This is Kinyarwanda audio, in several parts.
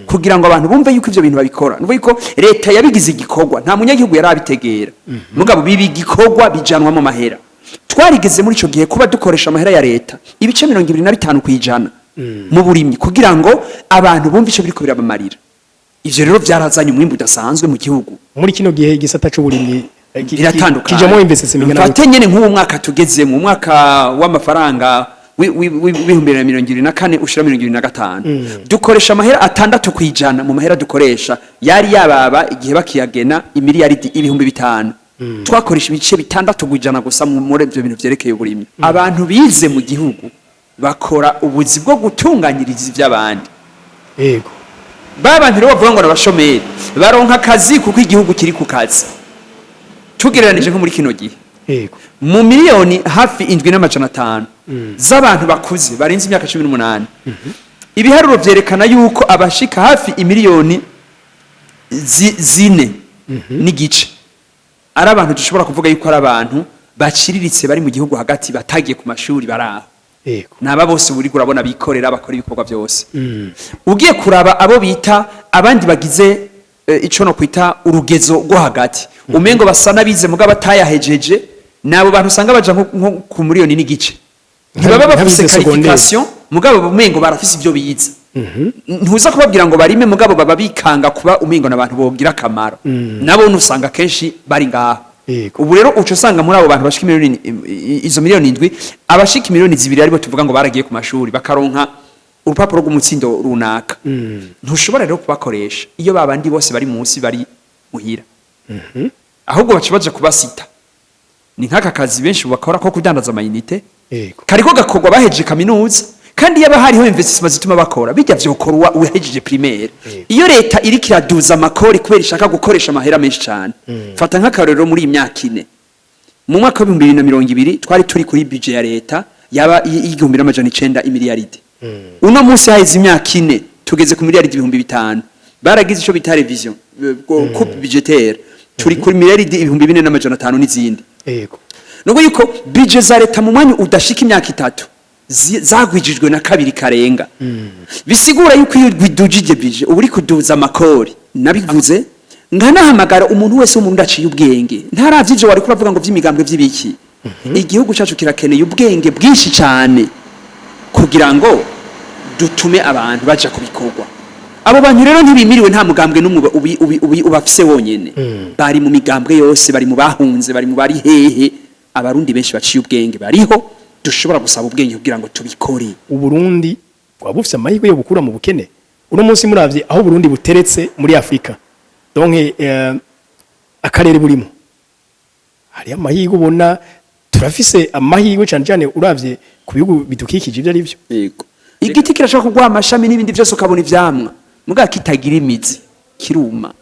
kugira ngo abantu bumve yuko ivyo bintu babikora nuvuga ko leta yabigize igikorwa nta munyagihugu yarabitegera mugabo bibi igikorwa bijanwa mu mahera twarigeze muri ico gihe kuba dukoresha amahera ya leta ibice 25 kwijana mu burimyi kugira ngo abantu bumve ico biriko birabamarira ivyo rero vyarazanye umwimbu udasanzwe mu gihugu muri kino gihe igisata c'uburimyi biratandukanye kijamo investment mingana fatenyene nk'uwo mwaka tugeze mu mwaka w'amafaranga w'ibihumbi 2024 ushira 2025 dukoresha amahera 6 kwijana mu mahera dukoresha yari yababa igihe bakiyagena imiliyaridi ibihumbi 5 twakoresha ibice 6 kwijana gusa muri ivyo bintu vyerekeye uburimyi abantu bize mu gihugu bakora ubuzi bwo gutunganyiriza ivy'abandi yego babantu rero bavuga ngo nabashomeri baronka akazi kuko igihugu kiri ku kazi tugereranije nko muri kino gihe yego mu miliyoni hafi 7,500 z'abantu bakuze barenze imyaka 18 ibiharuro vyerekana yuko abashika hafi imiliyoni 4 n'igice ari abantu dushobora kuvuga yuko ari abantu baciriritse bari mu gihugu hagati batagiye ku mashuri baraho yego naba bose buri kurabona bikorera bakora ibikorwa byose ugiye kuraba abo bita abandi bagize ico no kwita urugezo rwo hagati umengo basa nabize mugabo atayahejeje nabo bantu usanga baja nko ku miliyoni n'igice ntibaba bafise qualification mugabo umengo barafise ivyo biyiza ntuza kubabwira ngo barime mugabo baba bikanga kuba umengo nabantu bogira akamaro nabo nusanga kenshi bari ngaho ubu rero uco usanga muri abo bantu bashika miliyoni izo miliyoni 7 abashika miliyoni 2 aribo tuvuga ngo baragiye ku mashuri bakaronka urupapuro rw'umutsindo runaka ntushobora rero kubakoresha iyo babandi bose bari munsi bari muhira ahubwo bacibaje kubasita ni nkaka kazi benshi bakora ko kudandaza amayinite kariko gakorwa baheje kaminuza kandi yaba hariho investment zituma bakora bijya vyokorwa uhejeje primaire iyo leta iri kiraduza amakori kubera ishaka gukoresha amahera menshi cyane fata nk'akarero muri imyaka 4 mu mwaka wa 2020 twari turi kuri budget ya leta yaba 1,900 imiliyaridi uno munsi haize imyaka 4 tugeze ku miliyaridi 5,000 baragize ico bita revision coupe budgetaire turi kuri miliyaridi 4,500 n'izindi yego nuko yuko budget za leta mu mwanya udashika imyaka 3 zagwijijwe na kabiri karenga bisigura yuko iyo gwidujije bije uburi kuduza amakori nabivuze nganahamagara umuntu wese umuntu ndaciye ubwenge ntaravye wari kuravuga ngo vy'imigambwe vy'ibiki igihugu cyacu kirakeneye ubwenge bwinshi cyane kugira ngo dutume abantu baja kubikorwa abo bantu rero ntibimiriwe nta mugambwe n'umwe ubafise wonyene bari mu migambwe yose bari mu bahunze bari mu bari hehe abarundi benshi baciye ubwenge bariho dushobora gusaba ubwenge kugira ngo tubikore Uburundi wabufise amahirwe yo gukura mu bukene uno munsi muravye aho Burundi buteretse muri Afrika donc akarere burimo hari amahirwe ubona turafise amahirwe cyane cyane uravye ku bihugu bidukikije ibyo ari byo yego igiti kirashaka kugwa amashami n'ibindi byose ukabona ivyamwa muga kitagira imizi kiruma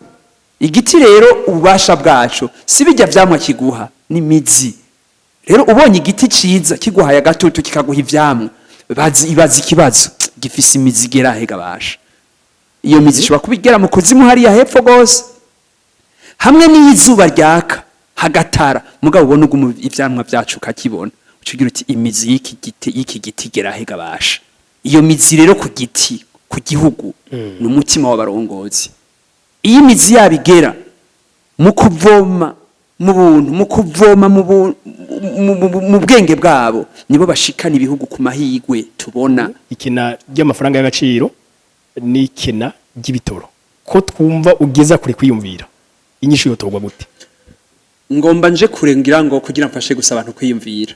igiti rero ubasha bwacu sibijya vyamwa kiguha n'imizi rero ubonye igiti ciza kiguhaye agatutu kikaguha ivyamwa ibaza ikibazo gifise imizi igera he gabasha iyo mizi ishobora kubigera mu kuzimu hariya hepfo gose hamwe n'izuba ryaka hagatara mugabo ubona ugumu ivyamwa byacu kakibona ucugira uti imizi y'iki giti igera he gabasha iyo mizi rero ku giti ku gihugu n'umutima w'abarongozi iyi mizi yabigera mu kuvoma mu buntu mu kuvoma mu bwenge bwabo nibo bashikana ibihugu ku mahirwe tubona ikina ry'amafaranga y'agaciro n'ikina ry'ibitoro ko twumva ugeza kuri kwiyumvira inyishu yotorwa gute ngomba nje kurengira ngo kugira mfashe gusa abantu kwiyumvira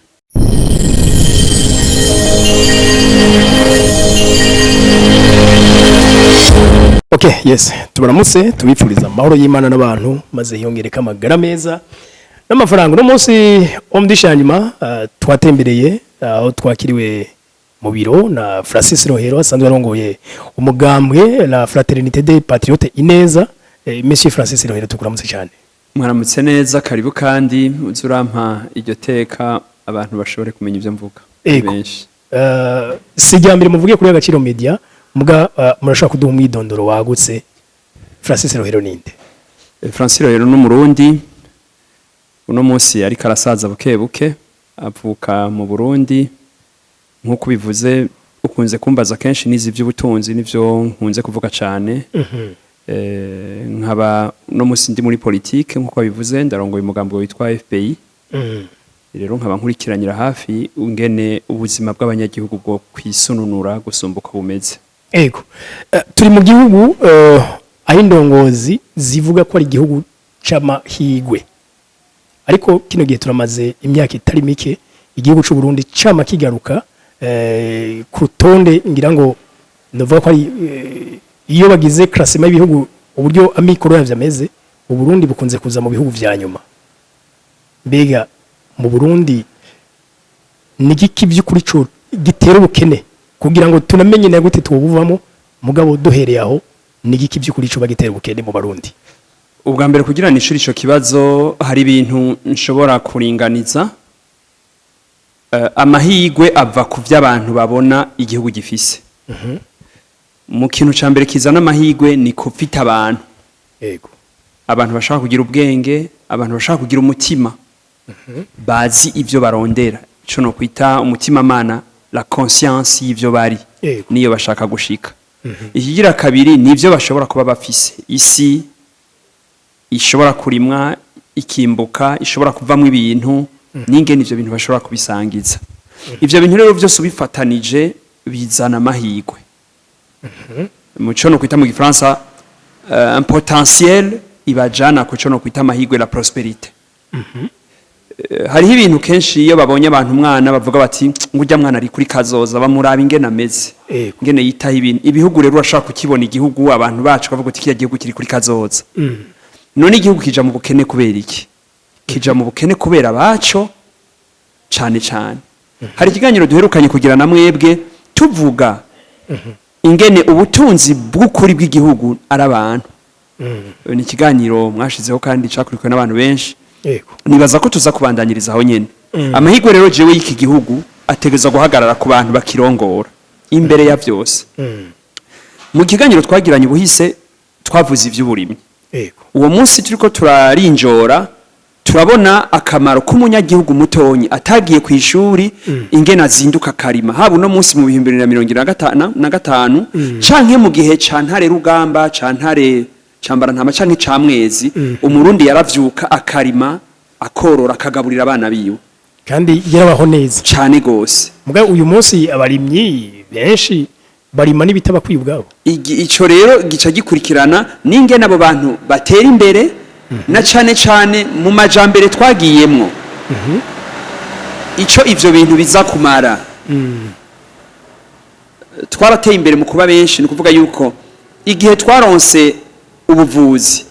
Okay, yes. Tubaramutse tubipfuriza amahoro y'Imana n'abantu maze hiyongereka amagara meza n'amafaranga. No munsi omdishanyuma twatembereye aho twakiriwe mu biro na Francis Rohero asanzwe arongoye umugambwe la Fraternité des Patriotes Ineza. Monsieur Francis Rohero tukuramutse cyane. Mwaramutse neza karibu kandi uzurampa iryo teka abantu bashobore kumenya ivyo mvuga benshi. Sijyambere muvuge kuri Agaciro Media muga murashaka kuduha umwidondoro wagutse. Francis Rohero ninde? Francis Rohero n'umurundi uno munsi ari karasaza buke avuka mu Burundi nkuko bivuze ukunze kumbaza kenshi nizi by'ubutunzi nivyo nkunze kuvuga cyane nkaba no musi ndi muri politique nkuko bivuze ndarongoye umugambi witwa FPI rero nkaba nkurikiranira hafi ungene ubuzima bw'abanyagihugu bwo kwisununura gusumbuka bumeze ego turi mu gihugu aho indongozi zivuga ko ari igihugu c'amahirwe ariko kino gihe turamaze imyaka itari mike igihugu c'u Burundi cama kigaruka ku rutonde ngira ngo ndavuga ko ari iyo bagize classement y'ibihugu uburyo amikoro yavyo ameze u Burundi bukunze kuza mu bihugu vya nyuma mbega mu Burundi nigiki by'ukuri cyo gitera ubukene kugira ngo tunamenye na gute twubuvamo mugabo duhereye aho nigiki by'ukuri cyo bagitera ubukene mu Barundi ubwa mbere kugira nishuri ico kibazo hari ibintu nshobora kuringaniza amahirwe ava ku by'abantu babona igihugu gifise mu kintu ca mbere kizana amahirwe ni kufita abantu yego abantu bashaka kugira ubwenge abantu bashaka kugira umutima bazi ivyo barondera ico no kwita umutima mana la conscience y'ivyo bari niyo bashaka gushika ikigira kabiri nivyo bashobora kuba bafise isi ishobora kurimwa ikimbuka ishobora kuvamwe ibintu n'ingene ivyo bintu bashobora kubisangiza ivyo bintu rero byose ubifatanije bizana amahirwe muco no kwita mu gifaransa un potentiel ibajana ku cyo no kwita amahirwe la prospérité hariho ibintu kenshi iyo babonye abantu umwana bavuga bati ngujya mwana ari kuri kazoza bamuraba ingene ameze ingene yitaho ibintu ibihugu rero urashaka kukibona igihugu abantu bacu bavuga ati kiya gihugu kiri kuri kazoza none igihugu kija mu bukene kubera iki kija mu bukene kubera baco cane cane hari ikiganiro duherukanye kugira na mwebwe tuvuga ingene ubutunzi bw'ukuri bw'igihugu ari abantu ni ikiganiro mwashizeho kandi cakurikiwe n'abantu benshi nibaza ko tuza kubandanyiriza aho nyene amahirwe rero jewe y'iki gihugu ategeza guhagarara ku bantu bakirongora imbere ya vyose mu kiganiro twagiranye ubuhise twavuze ivy'uburimyi uwo munsi turiko turarinjora turabona akamaro k'umunyagihugu mutonyi atagiye ku ishuri ingene azinduka karima haba no munsi mu 2025 canke mu gihe cantare rugamba cantare cambara ntama canke camwezi umurundi yaravyuka akarima akorora akagaburira abana biwe kandi yarabaho neza cane gose muga uyu munsi abarimyi benshi barima n'ibitaba kwibwabo ico rero gica gikurikirana n'ingene abo bantu batera imbere na cane cane mu majambere twagiyemwo ico ivyo bintu biza kumara twarateye imbere mu kuba benshi ni kuvuga yuko igihe twaronse ubuvuzi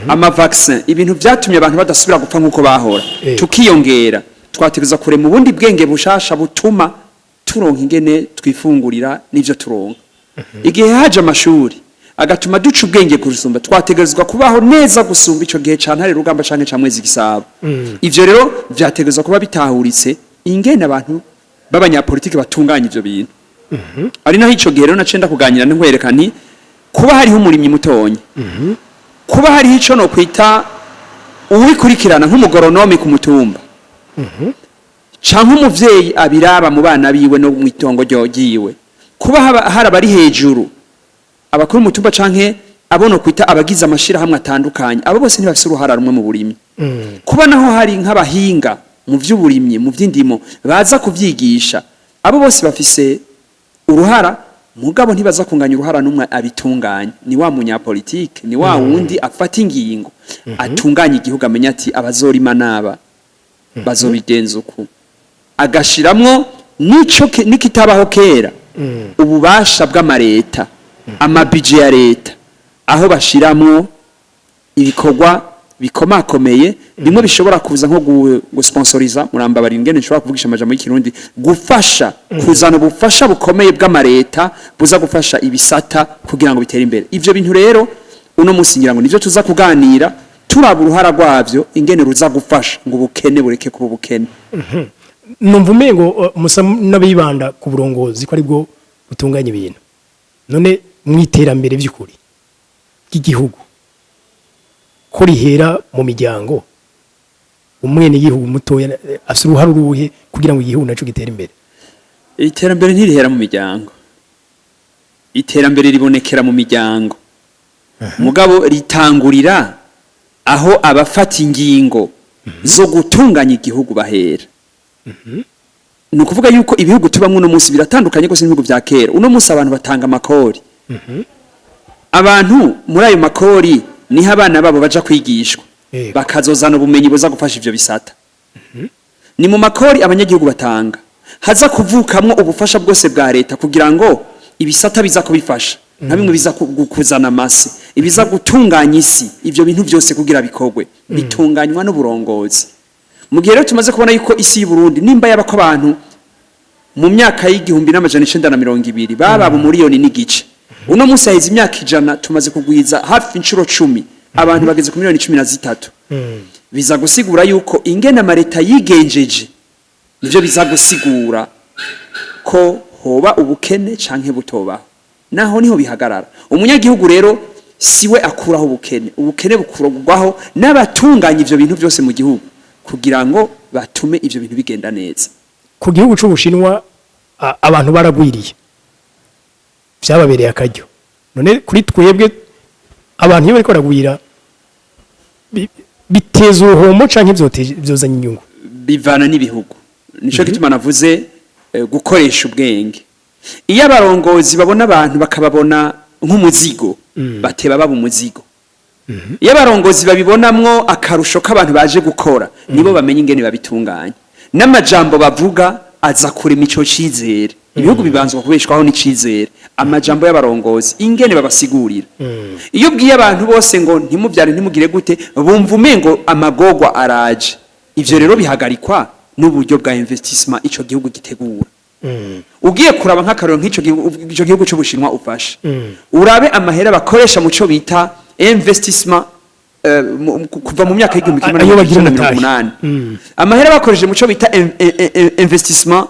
amavaccin ibintu vyatumye abantu badasubira gupfa nkuko bahora tukiyongera twategeza kure mu bundi bwenge bushasha butuma turonka ingene twifungurira n'ivyo turonka igihe haje amashuri agatuma duca ubwenge kurusumba twategerezwa kubaho neza gusumba ico gihe cantare rugamba canke camwezi gisabo ivyo rero vyategerezwa kuba bitahuritse ingene abantu b'abanyapolitike batunganya ivyo bintu ari naho ico gihe rero nacenda kuganira n'nkwereka nti kuba hariho umurimyi mutonyi kuba hariho ico no kwita uwikurikirana nk'umugoronome ku mutumba canke umuvyeyi abiraba mu bana biwe no mwitongo ryogiwe kuba haraba ari hejuru abakuru mutumba canke abono kwita abagize amashira hamwe atandukanye abo bose ntibafise uruhara rumwe mu burimyi kuba naho hari nk'abahinga mu vy'uburimyi mu vy'indimo baza kuvyigisha abo bose bafise uruhara mugabo ntibaza kunganya uruhara numwe abitunganya ni wa munyapolitike ni wa wundi afata ingingo atunganya igihugu amenya ati abazorima naba bazobigenza uku agashiramwo nico nikitabaho kera ububasha bw'amareta amabije ya leta aho bashiramwo ibikorwa bikomakomeye bimwe bishobora kuza nko gusponsoriza muramba bari ingene nshobora kuvugisha amajambo y'ikirundi gufasha kuzana ubufasha bukomeye bw'amareta buza gufasha ibisata kugira ngo bitere imbere ivyo bintu rero uno munsi ngira ngo nivyo tuza kuganira turaba uruhara rwavyo ingene ruza gufasha ngo ubukene bureke kuba ubukene numva umengo musa n'abibanda ku burongozi ko ari bwo butunganya ibintu none mwiterambere by'ukuri ry'igihugu ko rihera mu miryango umwene y'igihugu mutoya afite uruhare uruhe kugira ngo igihugu naco gitere imbere iterambere ntirihera mu miryango iterambere ribonekera mu miryango mugabo ritangurira aho abafata ingingo zo gutunganya igihugu bahera ni ukuvuga yuko ibihugu tubamwe uno munsi biratandukanye gose n'ibihugu vya kera uno munsi abantu batanga amakori abantu muri ayo makori niho abana babo baja kwigishwa bakazozana ubumenyi buza gufasha ivyo bisata ni mu makori abanyagihugu batanga haza kuvukamwo ubufasha bwose bwa leta kugira ngo ibisata biza kubifasha nka bimwe biza kuzana amase ibiza gutunganya isi ivyo bintu byose kugira bikogwe bitunganywa n'uburongozi mu gihe rero tumaze kubona yuko isi y'Uburundi nimba yabako abantu mu myaka y'igihumbi n'amajana 920 baba mu miliyoni n'igice uno munsi haheze imyaka 100 tumaze kugwiza hafi inshuro 10 abantu bageze ku miliyoni 13 biza gusigura yuko ingene amareta yigenjeje nivyo biza gusigura ko hoba ubukene canke butoba naho niho bihagarara umunyagihugu rero siwe akuraho ubukene bukurwaho n'abatunganya ivyo bintu byose mu gihugu kugira ngo batume ivyo bintu bigenda neza ku gihugu c'Ubushinwa abantu baragwiriye vyababereye akaryo none kuri twebwe abantu iyo bariko baragwira biteza uruhomo canke vyozanye inyungu bivana n'ibihugu nico gituma navuze gukoresha ubwenge iyo abarongozi babona abantu bakababona nk'umuzigo bateba baba umuzigo iyo abarongozi babibonamwo akarusho k'abantu baje gukora nibo bamenye ingene babitunganya n'amajambo bavuga aza kurema ico cizere ibihugu bibanzwa kubeshwaho n'icizere amajambo y'abarongozi ingene babasigurira iyo bwiye abantu bose ngo ntimuvyare ntimugire gute bumva umengo amagogwa araje ivyo rero bihagarikwa n'uburyo bwa investissement ico gihugu gitegura ugiye kuraba nk'akarero nk'ico gihugu c'Ubushinwa ufashe urabe amahera bakoresha mu cyo bita investissement kuva mu myaka y'igihumbi kimwe n'amajana 1980 amahera bakoresheje mu cyo bita investissement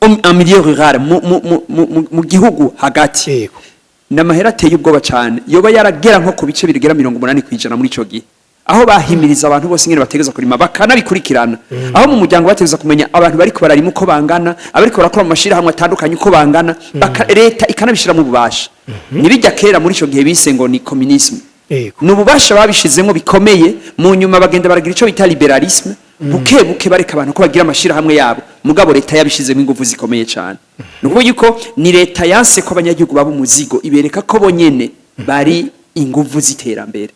en milieu rural mu gihugu hagati n'amahera ateye ubwoba cyane yoba yaragera nko ku bice birigera 80% muri ico gihe aho bahimiriza abantu bose ingene bategeza kurima bakanabikurikirana aho mu muryango bategeza kumenya abantu bariko bararima uko bangana abariko barakora mu mashira hamwe atandukanye uko bangana leta ikanabishira mu bubasha nibijya kera muri ico gihe bise ngo ni communisme n'ububasha babishizemo bikomeye mu nyuma bagenda baragira ico bita liberalisme buke bareka abantu ko bagira amashira hamwe yabo mugabo leta yabishizemo ingufu zikomeye cyane nuko yuko ni leta yanse ko abanyagihugu baba umuzigo ibereka ko bonyene bari ingufu ziterambere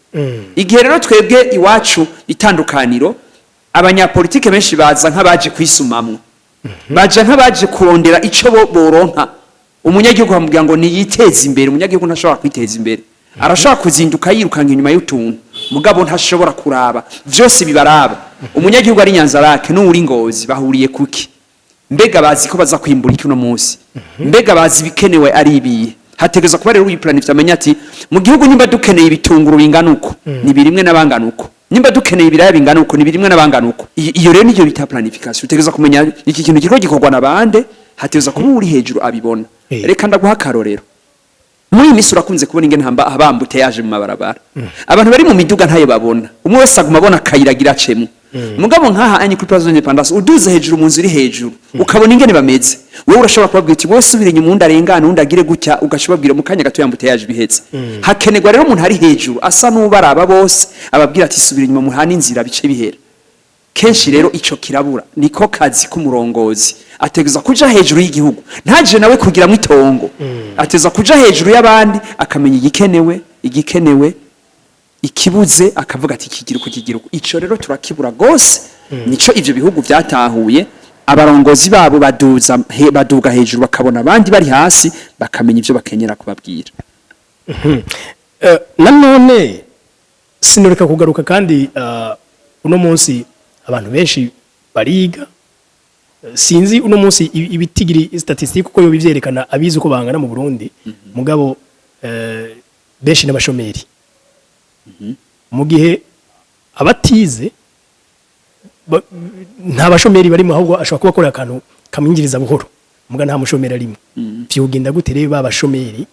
igihe rero twebwe iwacu itandukaniro abanyapolitike benshi baza nk'abaje kwisumamwe baje nk'abaje kurondera ico boronka umunyagihugu bamubwira ngo ni yiteze imbere umunyagihugu ntashobora kwiteza imbere arashobora kuzinduka yirukanga inyuma y'utuntu mugabo ntashobora kuraba byose bibaraba umunyagihugu ari Nyanzarake n'uri Ngozi bahuriye kuki mbega bazi ko baza kwimbura iki no munsi mbega bazi bikenewe ari ibiye hategeza kuba rero uyiplanif amenya ati mu gihugu nimba dukeneye ibitunguru bingana uko ni birimwe nabangana uko nimba dukeneye ibiraya bingana uko ni birimwe nabangana uko iyo rero niyo bita planification utegeza kumenya iki kintu kiriko gikorwa nabande hategeza kuba uri hejuru abibona reka ndaguha karorero muri imisi urakunze kubona ingene abambute yaje mu mabarabara abantu bari mu miduga ntaye babona umwe wese aguma abona kayiragira cemu mugabo nkaha anyi kuri Place de l'Independance uduze hejuru mu nzu iri hejuru ukabona ingene bameze wowe urashobora kubabwira uti wowe subira inyuma undi arengana undi agire gutya ugashobabwira mu kanya gato yambute yaje bihetse hakenegwa rero umuntu ari hejuru asa n'ubaraba bose ababwira ati subira inyuma muhana inzira bice bihera kenshi rero ico kirabura niko kazi k'umurongozi ategeza kuja hejuru y'igihugu ntaje nawe kugira mu itongo ateza kuja hejuru y'abandi akamenya igikenewe ikibuze akavuga ati kigiruko ico rero turakibura gose nico ivyo bihugu vyatahuye abarongozi babo baduga hejuru bakabona abandi bari hasi bakamenya ivyo bakenyera kubabwira nanone sinoreka kugaruka kandi uno munsi abantu benshi bariga sinzi uno munsi ibitigiri statistique uko yo bivyerekana abizi uko bangana mu Burundi mugabo benshi n'abashomeri mu gihe abatize nta bashomeri barimo ahubwo ashobora kuba akora akantu kamwinjiriza buhoro muga nta mushomeri arimo vyogenda gute rero babashomeri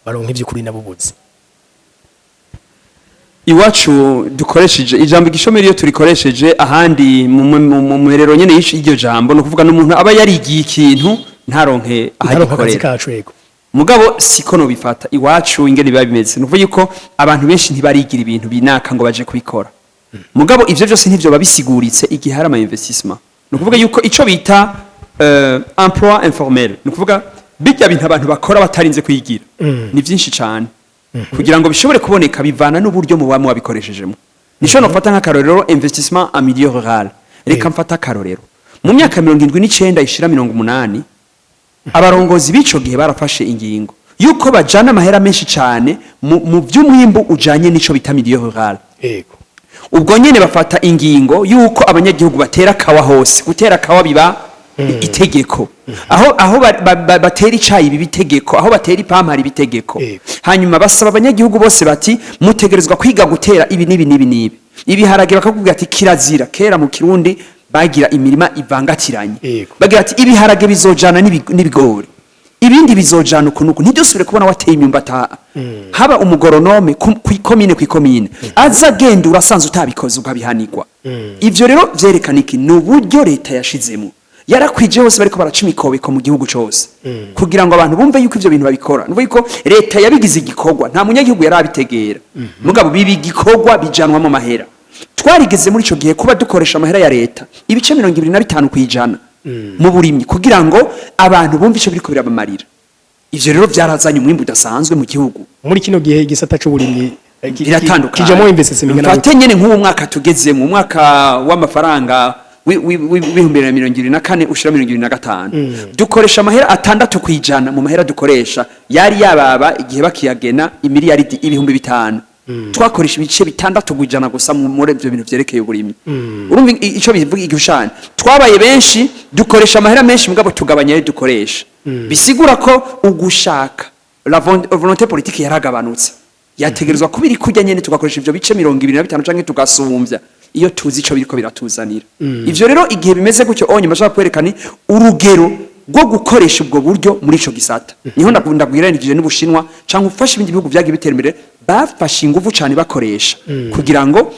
baronka ivy'ukuri nabubuzi iwacu dukoresheje ijambo igishomeri iyo turikoresheje ahandi mu mwerero nyene y'iryo jambo no kuvuga n'umuntu aba yarigiye ikintu ntaronke ahagikorera mugabo siko no bifata iwacu ingene biba bimeze nuvuga yuko abantu benshi ntibarigira ibintu binaka ngo baje kubikora mugabo ivyo byose ntivyo babisiguritse igihe hari ama investissement nukuvuga yuko ico bita emploi informel nukuvuga bijya bintu abantu bakora batarinze kwigira ni byinshi cyane kugira ngo bishobore kuboneka bivana n'uburyo mu bamwe wabikoreshejemo nico no fata nk'akarorero investissement en milieu rural reka mfata akarorero mu myaka 79 ishira 80 abarongozi bico gihe barafashe ingingo yuko bajana amahera menshi cyane mu by'umwimbu ujanye nico bita milieu rural yego ubwo nyene bafata ingingo yuko abanyagihugu batera kawa hose gutera kawa biba itegeko aho batera icayi bitegeko aho batera ipampari bitegeko hanyuma basaba abanyagihugu bose bati mutegerezwa kwiga gutera ibi nibi ibiharage bakakubwira ati kirazira kera mu Kirundi bagira imirima ivangatiranye bagira ati ibiharage bizojana n'ibigori ibindi bizojana ukunuku ntidusubire kubona wateye imyumbata haba umugoronome kw'ikomine aza genda urasanzwe utabikoze ugabihanirwa ivyo rero vyerekana iki n'uburyo leta yashizemo yarakwije hose bariko baraca imikobeko mu gihugu cyose kugira ngo abantu bumve yuko ivyo bintu babikora nuvuga yuko leta yabigize igikorwa nta munyagihugu yarabitegera mugabo bibi igikorwa bijanwa mu mahera twarigeze muri ico gihe kuba dukoresha amahera ya leta ibice 25 kwijana mu burimyi kugira ngo abantu bumve ico biriko birabamarira ivyo rero vyarazanye umwimbu udasanzwe mu gihugu muri kino gihe igisata c'uburimyi biratandukanye kijamo investment mfate nyene nk'uwo mwaka tugeze mu mwaka w'amafaranga w'ibihumbi 2024 ushira 2025 dukoresha amahera 6 kwijana mu mahera dukoresha yari yababa igihe bakiyagena imiliyaridi ibihumbi 5 twakoresha ibice 6 kwijana gusa muri ivyo bintu vyerekeye uburimyi urumva ico bivuga igishana twabaye benshi dukoresha amahera menshi mugabo tugabanya yo dukoresha bisigura ko ugushaka la volonté politique yaragabanutse yategerezwa kubiri kujya nyene tugakoresha ivyo bice 25 canke tugasumvya iyo tuzi ico biriko biratuzanira ivyo rero igihe bimeze gutyo onye mashaka kwerekana urugero rwo gukoresha ubwo buryo muri ico gisata niho ndakunda guhiranije n'Ubushinwa canke ufasha ibindi bihugu byagiye bitera imbere bafashe ingufu cyane bakoresha kugira ngo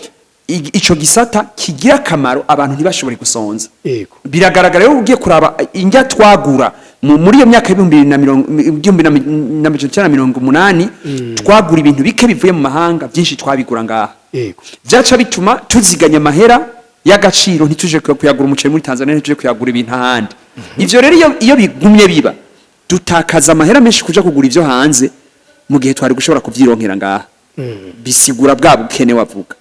ico gisata kigira kamaro abantu ntibashobore gusonza biragaragara rero ugiye kuraba injya twagura muri iyo myaka y'1980 twagura ibintu bike bivuye mu mahanga byinshi twabigura ngaha byaca bituma tuziganya amahera y'agaciro ntituje kuyagura umuceri muri Tanzania ntituje kuyagura ibintu ahandi ivyo rero iyo bigumye biba dutakaza amahera menshi kuja kugura ivyo hanze mu gihe twari gushobora kuvyironkera ngaha bisigura bwa bukene wavuga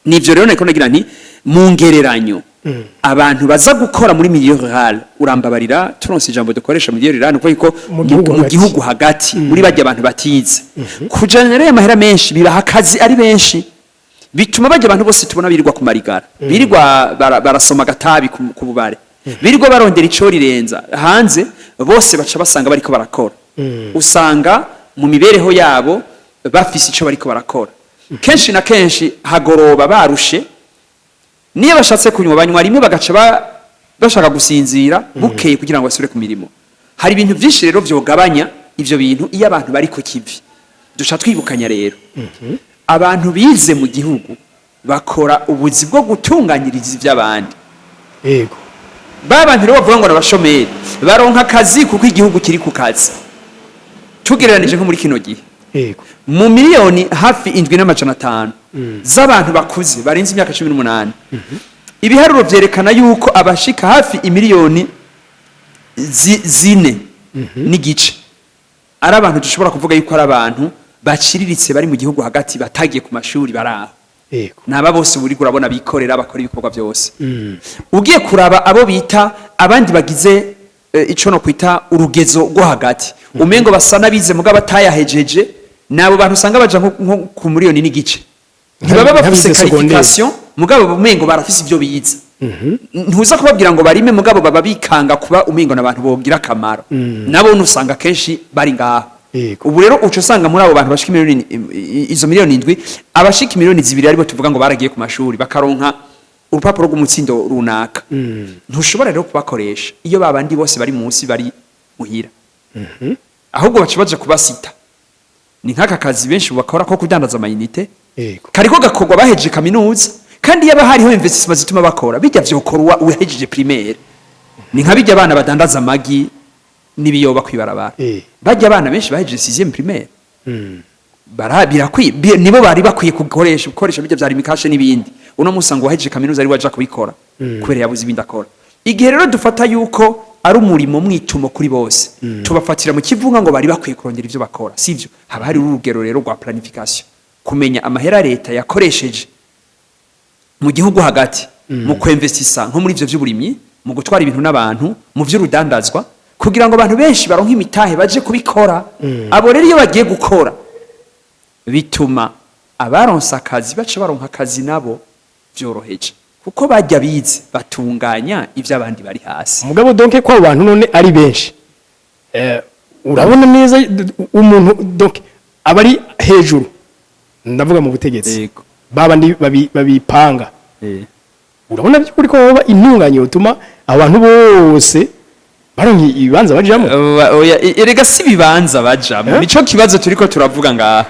nivyo rero niko nagira nti mu ngereranyo abantu baza gukora muri milieu rural urambabarira turonse ijambo dukoresha milieu rural nuko yuko mu gihugu hagati muri bajya abantu batize kujanira amahera menshi bibaha akazi ari benshi bituma bajya abantu bose tubona birirwa ku marigara birirwa barasoma gatabi ku bubare birirwa barondera ico rirenza hanze bose baca basanga bariko barakora usanga mu mibereho yabo bafise ico bariko barakora kenshi na kenshi hagoroba barushe niyo bashatse kunywa banywa rimwe bagaca bashaka gusinzira bukeye kugira ngo basubire ku mirimo hari ibintu byinshi rero vyogabanya ivyo bintu iyo abantu bari ku kivi dusha twibukanya rero abantu bize mu gihugu bakora ubuzi bwo gutunganyiriza ivy'abandi yego babantu rero bavuga ngo nabashomeri baronka akazi kuko igihugu kiri ku kazi tugereranije nko muri kino gihe yego mu miliyoni hafi 7,500 z'abantu bakuze barenze imyaka 18 ibiharuro vyerekana yuko abashika hafi imiliyoni 4 n'igice ari abantu dushobora kuvuga yuko ari abantu baciriritse bari mu gihugu hagati batagiye ku mashuri baraho yego naba bose buri urabona bikorera bakora ibikorwa byose ugiye kuraba abo bita abandi bagize ico no kwita urugezo rwo hagati umengo basana bize mugabo atayahejeje nabo bantu usanga baja nko ku miliyoni n'igice ntibaba bafise qualification mugabo umengo barafise ibyo biyiza ntuza kubabwira ngo barime mugabo baba bikanga kuba umengo nabantu bogira kamaro nabo nusanga kenshi bari ngaho ubu rero uco usanga muri abo bantu bashika miliyoni izo miliyoni 7 abashika miliyoni 2 aribo tuvuga ngo baragiye ku mashuri bakaronka urupapuro rw'umutsindo runaka ntushobora rero kubakoresha iyo babandi bose bari munsi bari muhira ahubwo bacibaje kubasita ni nk'aka kazi benshi bakora ko kudandaza amayinite kariko gakorwa bahejeje kaminuza kandi yaba hariho investissement zituma bakora bijya vyokora uhejeje primaire ni nka bijya abana badandaza amagi nibiyoba kwibarabara bajya abana benshi baheje 6e primaire nibo bari bakwiye gukoresha bijya bya rimikashe n'ibindi uno musango waheje kaminuza ari waje kubikora kubera yabuze ibindi akora igihe rero dufata yuko ari umurimo mwitumo kuri bose tubafatira mu kivunga ngo bari bakwiye kurongera ivyo bakora sivyo haba hari urugero rero rwa planification kumenya amahera leta yakoresheje mu gihugu hagati mu kwinvestisa nko muri ivyo vy'uburimyi mu gutwara ibintu n'abantu mu vy'urudandazwa kugira ngo abantu benshi baronke imitahe baje kubikora abo rero iyo bagiye gukora bituma abaronsa akazi baca baronka akazi nabo vyoroheje kuko bajya bize batunganya ivyo abandi bari hasi mugabo donke ko abantu none ari benshi urabona neza umuntu donke abari hejuru ndavuga mu butegetsi babandi babipanga urabona by'ukuri ko baba intunganye utuma abantu bose baronki ibibanza bajamo erega si bibanza bajamo nico kibazo turiko turavuga ngaha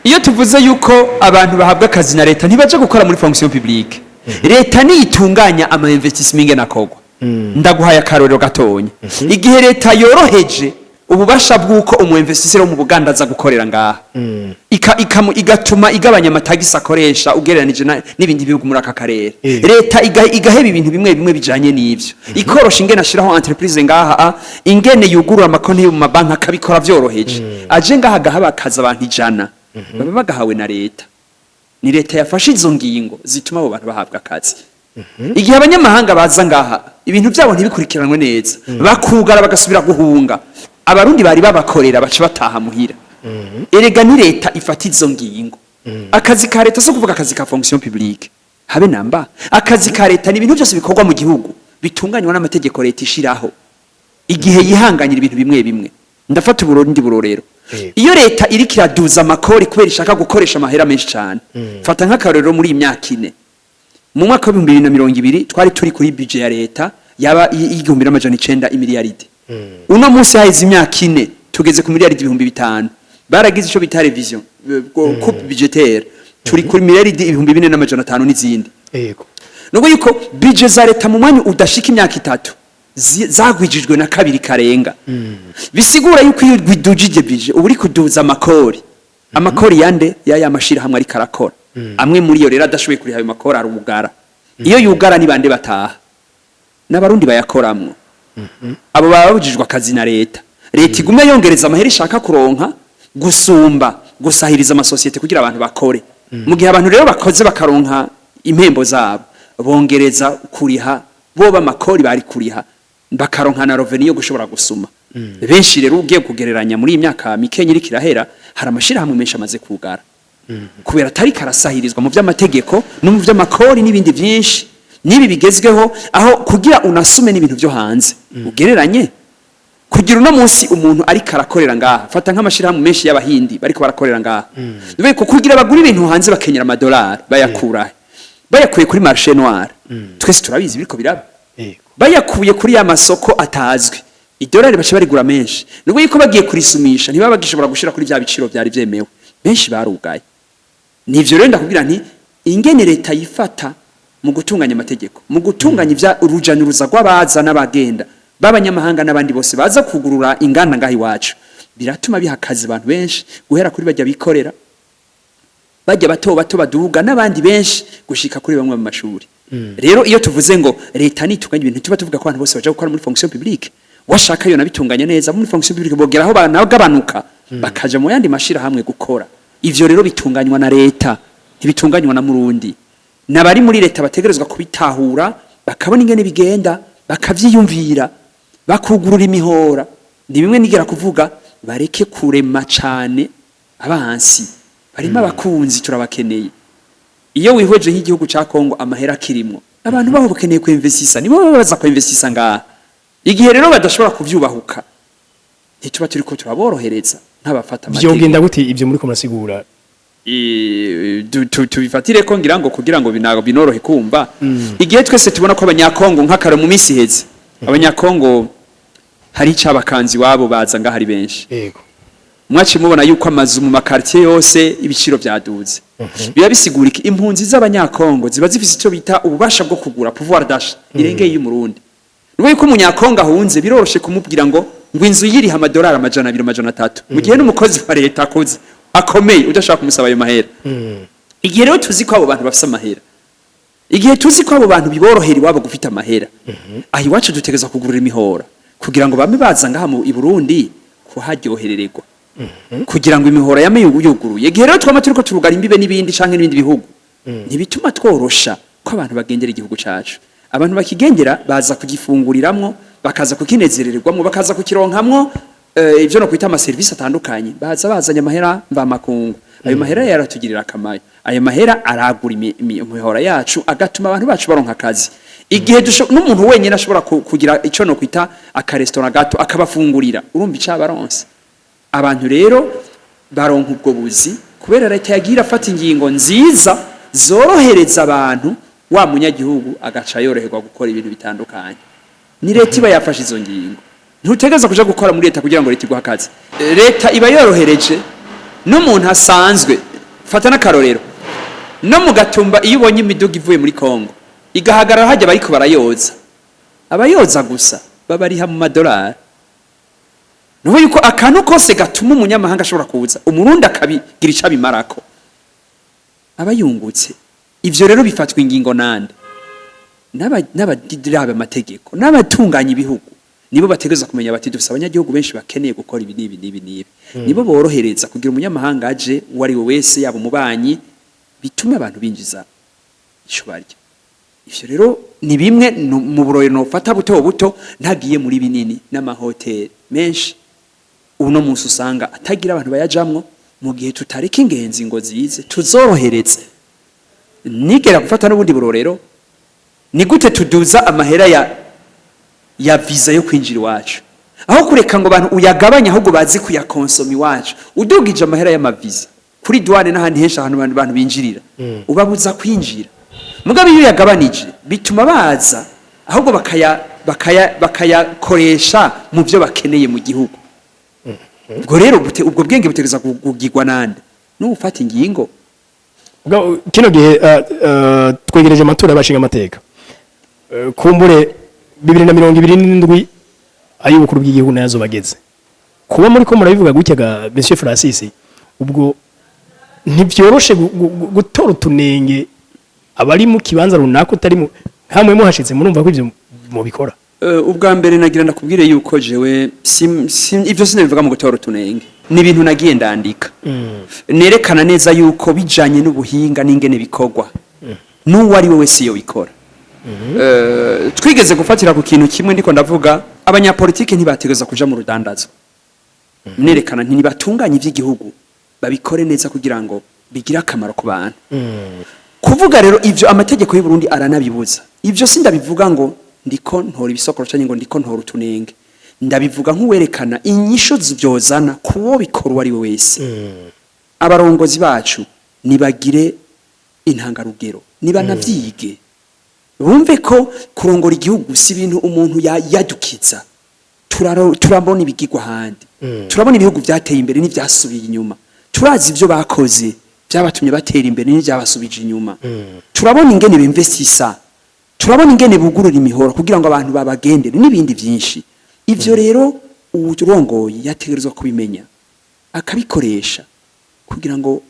iyo tuvuze yuko abantu bahabwa akazi na leta ntibaje gukora muri fonction publique leta niyitunganya ama investissement nakogwa ndaguhaye akarorero gatonya igihe leta yoroheje ububasha bwuko umuinvestisseur mu Buganda aza gukorera ngaha igatuma igabanya amatagisi akoresha ugereranije n'ibindi bihugu muri aka karere leta igaheba ibintu bimwe bijanye n'ivyo ikorosha ingene ashiraho entreprise ngaha ingene yugurura amakonti mu mabanki akabikora vyoroheje aje ngaha gahaba akaza abantu 100 baba bagahawe na leta ni leta yafashe izo ngingo zituma abo bantu bahabwa akazi igihe abanyamahanga baza ngaha ibintu byabo ntibikurikiranwe neza bakugara bagasubira guhunga abarundi bari babakorera baca bataha muhira erega ni leta ifata izo ngingo akazi ka leta so kuvuga akazi ka fonction publique habe namba akazi ka leta ni ibintu byose bikorwa mu gihugu bitunganywa n'amategeko leta ishiraho igihe yihanganyira ibintu bimwe ndafata Uburundi burorero iyo leta iri kiraduza amakori kubera ishaka gukoresha amahera menshi cyane fata nk'akarorero muri imyaka 4 mu mwaka wa 2020 twari turi kuri budget ya leta yaba 1900 imiliyaridi uno munsi haize imyaka 4 tugeze ku miliyaridi 500 baragize ico bita revision coupe budgetaire turi kuri miliyaridi 2450 n'izindi yego nuko yuko budget za leta mu mwanya udashika imyaka 3 zagwijijwe na kabiri karenga bisigura yuko iyo gwidujije budget uburi kuduza amakori yande ya mashira hamwe ari karakora amwe muri yo rero adashoboye kuri hayo makori arugara iyo yugara ni bande bataha n'abarundi bayakoramwo abo babujijwe akazi na leta igume yongereza amahera ishaka kuronka gusumba gusahiriza amasosiyete kugira abantu bakore mu gihe abantu rero bakoze bakaronka impembo zabo bongereza kuriha boba makori bari kuriha bakaronka na revenue yo gushobora gusuma benshi rero ugiye kugereranya muri imyaka mikenye iri kirahera hari amashira hamwe menshi amaze kugara kubera atari karasahirizwa mu vy'amategeko no mu vy'amakori n'ibindi byinshi nibi bigezweho aho kugira unasume n'ibintu byo hanze ugereranye kugira uno munsi umuntu ari karakorera ngaha fata nk'amashira hamwe menshi y'abahindi bariko barakorera ngaha bibe ko kugira bagura ibintu hanze bakenyera amadolari bayakura bayakuye kuri marché noir twese turabizi biriko biraba bayakuye kuri ya masoko atazwi idolari bace barigura menshi nubwo yuko bagiye kurisumisha ntibaba bagishobora gushira kuri bya biciro byari byemewe benshi barugaye nivyo rero ndakubwira nti ingene leta yifata mu gutunganya amategeko mu gutunganya ivya urujanuruza rw'abaza n'abagenda b'abanyamahanga n'abandi bose baza kugurura inganda ngahi wacu biratuma bihakaza abantu benshi guhera kuri bajya bikorera bajya bato baduga n'abandi benshi gushika kuri bamwe mu mashuri rero iyo tuvuze ngo leta nitunganya ibintu tuba tuvuga ko abantu bose baje gukora muri fonction publique washaka yo nabitunganya neza muri fonction publique bogeraho banagabanuka bakaja mu yandi mashira hamwe gukora ivyo rero bitunganywa na leta ntibitunganywa na murundi nabari muri leta bategerezwa kubitahura bakabona ingene bigenda bakavyiyumvira bakugurura imihora ni bimwe nigera kuvuga bareke kurema cyane abansi barimo abakunzi turabakeneye iyo wihweje nk'igihugu ca Kongo amahera kirimo abantu baho bakeneye ku investisa nibo baza ku investisa ngaha igihe rero badashobora kuvyubahuka ntituba turiko turaborohereza nk'abafata amategeko vyogenda gute ivyo muri ko murasigura tubifatire ko ngira ngo kugira ngo binorohe kumva igihe twese tubona ko abanyakongo nk'akaro mu minsi heze abanyakongo hari icabakanzi wabo baza ngaho ari benshi yego mwaci mubona yuko amazu mu makartier yose ibiciro byaduze biba bisigura iki impunzi z'abanyakongo ziba zifise ico bita ububasha bwo kugura pouvoir d'achat irengeye y'umurundi Nuko yuko umunyakonga ahunze biroroshe kumubwira ngo inzu yiri $200 amajana 300 mu gihe n'umukozi wa leta akoze akomeye udashaka kumusaba ayo mahera. Igihe rero tuzi ko abo bantu bafite amahera, igihe tuzi ko abo bantu biborohera iwabo gufita amahera, aho iwacu dutegeza kugurira imihora kugira ngo bame baza ngaha mu Burundi kuharyoherererwa, kugira ngo imihora yame yuguruye. Igihe rero twama turiko turugara imbibe n'ibindi canke n'ibindi bihugu, ntibituma tworosha ko abantu bagendera igihugu cacu. Abantu bakigendera baza kugifunguriramwo, bakaza kukinezerererwamwo, bakaza kukironkamwo ivyo no kwita ama service atandukanye, baza bazanye amahera mva makungu. Ayo mahera yaratugirira akamaro, ayo mahera aragura imihora yacu agatuma abantu bacu baronka akazi. Igihe n'umuntu wenyine ashobora kugira ico no kwita akarestaurant gato akabafungurira, urumva icabaronse. Abantu rero baronka ubwo buzi kubera leta yagira afata ingingo nziza zorohereza abantu, wa munyagihugu agaca yoroherwa gukora ibintu bitandukanye. Ni leta iba yafashe izo ngingo, ntutegeza kuja gukora muri leta kugira ngo leta iguha akazi. Leta iba yorohereje n'umuntu asanzwe. Fata n'akarorero, no mu Gatumba iyo ubonye imiduga ivuye muri Kongo igahagarara hajya bariko barayoza, abayoza gusa babariha mu $. Nuko yuko akantu kose gatuma umunyamahanga ashobora kuza umurundi akabigira icabimarako abayungutse. Ivyo rero bifatwa ingingo nande n'abadirabe amategeko n'abatunganya ibihugu, nibo bategeza kumenya bati dufise abanyagihugu benshi bakeneye gukora ibi nibi. Nibo borohereza kugira umunyamahanga aje wari we wese yabo mubanyi, bituma abantu binjiza ico barya. Ivyo rero ni bimwe mu buroye no fata buto ntagiye muri binini n'amahoteli menshi uno munsi usanga atagira abantu bayajamwo. Mu gihe tutareka ingenzi ngo zize tuzoroheretse, nigera gufata n'ubundi burorero, ni gute tuduza amahera ya visa yo kwinjira iwacu, aho kureka ngo abantu uyagabanya ahubwo bazi kuyakonsoma iwacu. Udugije amahera y'amaviza kuri douane n'ahandi henshi ahantu abantu binjirira, ubabuza kwinjira. Mugabe iyo yagabanije bituma baza ahubwo bakayakoresha mu byo bakeneye mu gihugu. Ubwo rero ubwo bwenge butegeza kugirwa nande n'ufata ingingo. Kino gihe twegereje amatora y'abashinga amateka, kumbure 2027 ay'ubukuru bw'igihugu nazo bageze. Kuba muri ko murabivuga gutyaga Monsieur Francis, ubwo ntibyoroshe gutora utunenge abari mu kibanza runaka utari mu hamwe muhashitse murumva ko ivyo mubikora. Ubwa mbere nagira ndakubwire yuko jewe ivyo sinabivuga mu gutora utunenge, ni ibintu nagiye ndandika nerekana neza yuko bijanye n'ubuhinga n'ingene bikorwa n'uwari we wese yo bikora. Twigeze gufatira ku kintu kimwe ndiko ndavuga abanyapolitike ntibategeza kuja mu rudandazo, nerekana nti nibatunganye ivy'igihugu babikore neza kugira ngo bigira akamaro ku bantu. Kuvuga rero ivyo amategeko y'u Burundi aranabibuza. Ivyo sindabivuga ngo ndiko ntora ibisokoro cyane ngo ndiko ntora utunenge, ndabivuga nk'uwerekana inyisho zivyozana kuwo bikora wari we wese. Abarongozi bacu nibagire intangarugero, nibanavyige, bumve ko kurongora igihugu si ibintu umuntu yadukiza. Turabona ibigirwa handi, turabona ibihugu byateye imbere n'ivyasubiye inyuma, turazi ivyo bakoze byabatumye batera imbere n'ivyabasubije inyuma. Turabona ingene bimvestisa, turabona ingene bugurura imihoro kugira ngo abantu babagendere n'ibindi byinshi. Ivyo rero urongoye yategerezwa kubimenya akabikoresha kugira ngo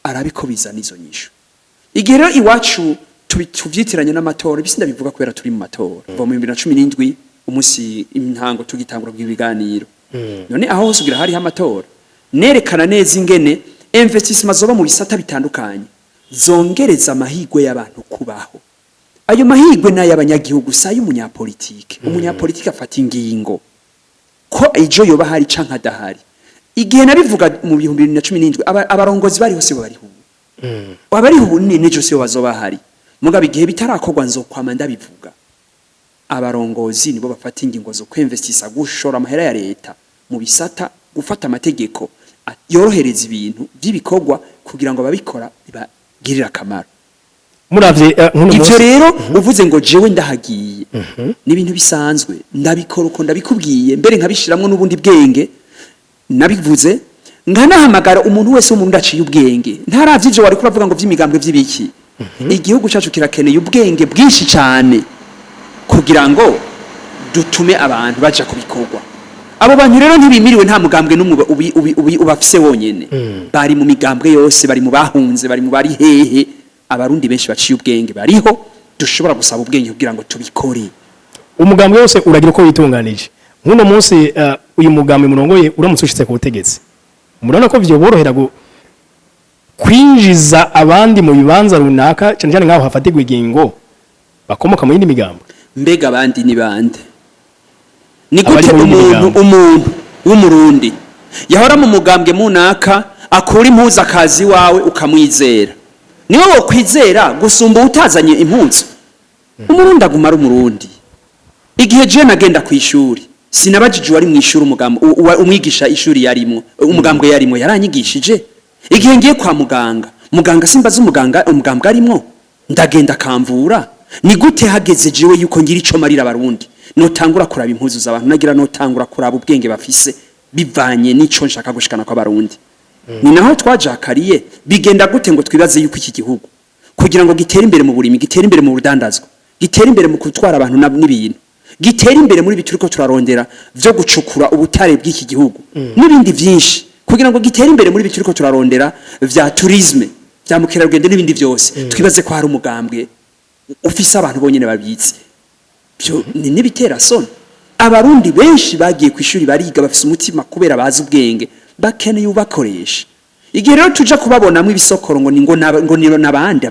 arabiko bizana izo nyisho. Igihe rero iwacu tuvyitiranye n'amatora, bisinda bivuga kubera turi mu matora mu 2017 umusi intango tugitangura bw'ibiganiro. None aho hosugira hari amatora, nerekana neza ingene investissement zoba mu bisata bitandukanye zongereza amahirwe y'abantu kubaho. Ayo mahirwe na y'abanyagihugu sayo umunyapolitike. Umunyapolitike afata ingingo ko ejo yoba hari canka adahari. Igihe nabivuga mu 2017 abarongozi bari hose bari hubu. Abari hubu nejo se bazoba hari. Mugabe igihe bitarakorwa nzokwama ndabivuga. Abarongozi nibo bafata ingingo zo kwinvestisa gushora amahera ya leta mu bisata, gufata amategeko yorohereza ibintu by'ibikorwa kugira ngo babikora bibagirira akamaro. Muravye ivyo rero uvuze ngo jewe ndahagiye ni ibintu bisanzwe, ndabikora uko ndabikubwiye, mbere nkabishiramwe n'ubundi bwenge nabivuze, nkanahamagara umuntu wese wo mu ndaciye ubwenge. Ntaravye ivyo wari kuravuga ngo vy'imigambwe vy'ibiki. Igihugu cyacu kirakeneye ubwenge bwinshi cyane kugira ngo dutume abantu baja kubikorwa. Abo bantu rero ntibimiriwe nta mugambwe n'umwe ubafise wonyene. Bari mu migambwe yose, bari mu bahunze, bari mu bari hehe. Abarundi benshi baciye ubwenge bariho, dushobora gusaba ubwenge kugira ngo tubikore. Umugambwe wose uragira uko witunganije. Nkuno munsi uyu mugambwe murongoye uramutse ushitse ku butegetsi. Murana ko vyo borohera kwinjiza abandi mu bibanza runaka cyane cyane ngaho hafatirwa ingingo bakomoka mu yindi migambo. Mbega abandi ni bande? Ni gute umuntu w'umurundi yahora mu mugambwe munaka akura impuzu akazi wawe ukamwizera? Niwe wo kwizera gusumba utazanye impuzu? Umurundi agumara umurundi. Igihe je nagenda ku ishuri sinabajije wari mu ishuri umwigisha ishuri yarimo umugambwe yarimo yaranyigishije. Igihe ngiye kwa muganga simbaza umugambwe arimo ndagenda kamvura. Ni gute hageze jewe yuko ngira ico marira abarundi notangura kuraba impuzu z'abantu nagira notangura kuraba ubwenge bafise bivanye n'ico nshaka gushikana kwa barundi. Ni naho twajakariye bigenda gute ngo twibaze yuko iki gihugu kugira ngo gitere imbere mu burimi, gitere imbere mu rudandazwa, gitere imbere mu gutwara abantu n'ibintu, gitere imbere muri bituriko turarondera vyo gucukura ubutare bw'iki gihugu n'ibindi vyinshi, kugira ngo gitere imbere muri bituriko turarondera vya tourisme, vya mukerarugendo n'ibindi vyose. Twibaze ko hari umugambwe ufise abantu bonyene babitse. Byo ni nibitera soni. Abarundi benshi bagiye ku ishuri bariga bafise umutima kubera bazi ubwenge, bakeneye ubakoresha. Igihe rero tuja kubabonamwe ibisokoro ngo niro nabandi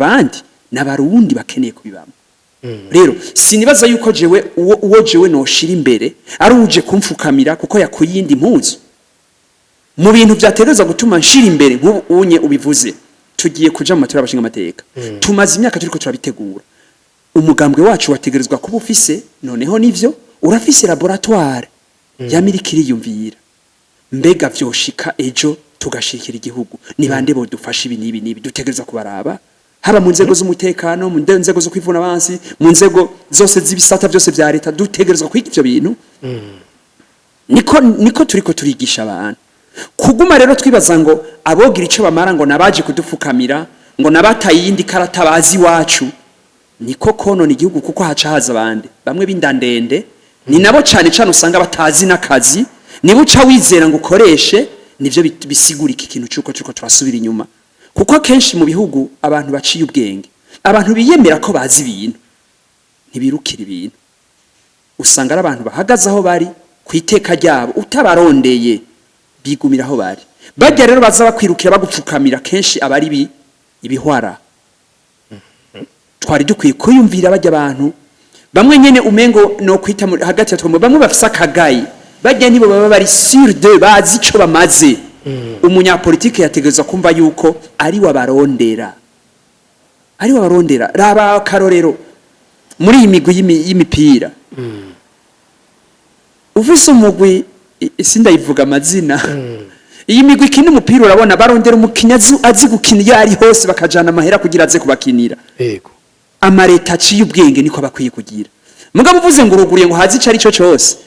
n'abarundi bakeneye kubibamo. Rero sinibaza yuko jewe uwo jewe noshira imbere ari uje kumfukamira kuko yakuyindi impuzu. Mu bintu byategereza gutuma nshira imbere nk'ubu unye ubivuze, tugiye kuja mu matora y'abashinga amateka. Tumaze imyaka turiko turabitegura. Umugambwe wacu wategerezwa kuba ufise, noneho nivyo urafise laboratoire yamirikiri yumvira. Mbega vyoshika ejo tugashikira igihugu ni bande bo dufasha ibi nibi dutegereza kubaraba, haba mu nzego z'umutekano, mu nzego zo kwivuna abansi, mu nzego zose z'ibisata byose vya leta, dutegerezwa kwiga ivyo bintu. Niko turiko turigisha abantu. Kuguma rero twibaza ngo abogira ico bamara ngo nabaje kudufukamira ngo nabataye yindi karata bazi wacu, niko kono ni gihugu kuko haca haza abandi bamwe bindandende ni nabo cyane cyane usanga batazi nakazi, niba uca wizera ngo ukoreshe nivyo bisigura iki kintu cyuko turasubira inyuma. Kuko kenshi mu bihugu abantu baciye ubwenge, abantu biyemera ko bazi ibintu ntibirukira ibintu, usanga ari abantu bahagaze aho bari kwiteka ryabo, utabarondeye bigumira aho bari. Bajya rero baza bakwirukira bagupfukamira kenshi abari ibihwara. Twari dukwiye kuyumvira bajya abantu bamwe nyene umengo no kwita hagati ya twomwe bamwe bafisa kagayi, bajya nibo baba bari sur de bazi ico bamaze. Umunyapolitike yategereza kumva yuko ari wabarondera, raba karorero muri imigwi y'imipira. Ufise umugwi sindayivuga amazina, iyi migwi kino umupira urabona barondera umukinyazi azi gukina yari hose bakajana amahera kugira aze kubakinira. Yego amareta aciye ubwenge niko bakwiye kugira. Mugabo uvuze ngo uruguriye ngo hazi cari cyo cyose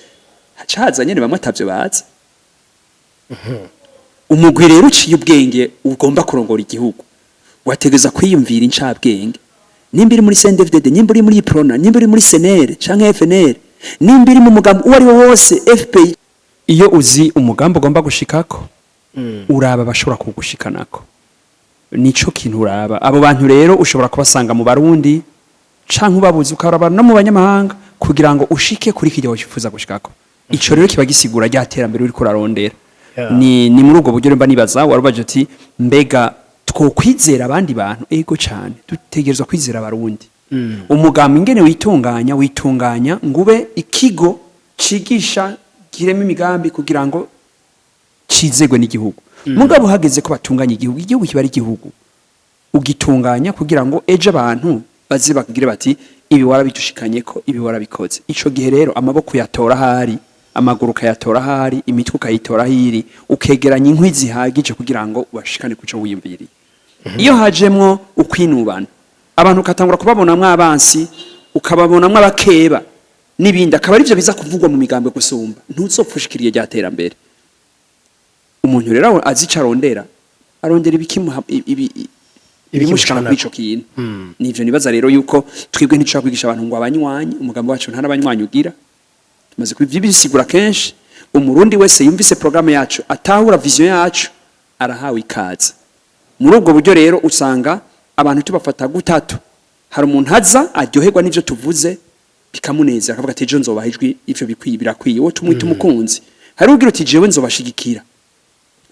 hacaza nyene bamwe atavyo bazi. Umugwi rero uciye ubwenge ugomba kurongora igihugu wategeza kwiyumvira incabwenge, nimbiri muri CNDD-FDD, nimbiri muri Prona, nimbiri muri CNL canke FNL, nimbiri mu mugambo uwo ari wo wose FPI. Iyo uzi umugambo ugomba gushikako uraba bashobora kugushikanako, nico kintu uraba. Abo bantu rero ushobora kubasanga mu Barundi canke ubabuze ukaraba no mu banyamahanga kugira ngo ushike kuri kijya wifuza gushikako. Ico rero kiba gisigura ryaterambere uri kurarondera. Ni muri ubwo buryo mba nibaza warubaje ati mbega twokwizera abandi bantu. Ego cyane dutegerezwa kwizera Abarundi. Umugambi ingene witunganya ngube ikigo cigisha kireme imigambi kugira ngo cizegwe n'igihugu. Mugabo hageze ko batunganya igihugu kiba ari igihugu ugitunganya kugira ngo ejo abantu bazi bakugire bati ibi warabitushikanye ko ibi warabikoze. Ico gihe rero amaboko yatora hari, amaguru kayatora hari, imitwe ukayitora hiri, ukegeranya inkwi zihagije kugira ngo ubashikane kuco wiyumviriye. Iyo hajemwo ukwinubana abantu katangura kubabonamwe abansi, ukababonamwe abakeba nibindi, akaba arivyo biza kuvugwa mu migambo gusumba, ntuzopfushikiriye ryaterambere. Umuntu rero azica arondera ibikimuha ibimushikana kuri ico kintu. Nivyo nibaza rero yuko twebwe ntidushaka kwigisha abantu ngo abanywanyi, umugambo wacu nta nabanywanyi ugira. tumaze kubisigura kenshi umurundi wese yumvise programme yacu atahura vision yacu arahawe ikaze muri ubwo buryo rero usanga abantu tubafata gutatu hari umuntu haza aryoherwa n'ivyo tuvuze bikamuneza akavuga ati je nzobaha ijwi ivyo birakwiye wo tumwita umukunzi hari ugira uti jewe nzobashigikira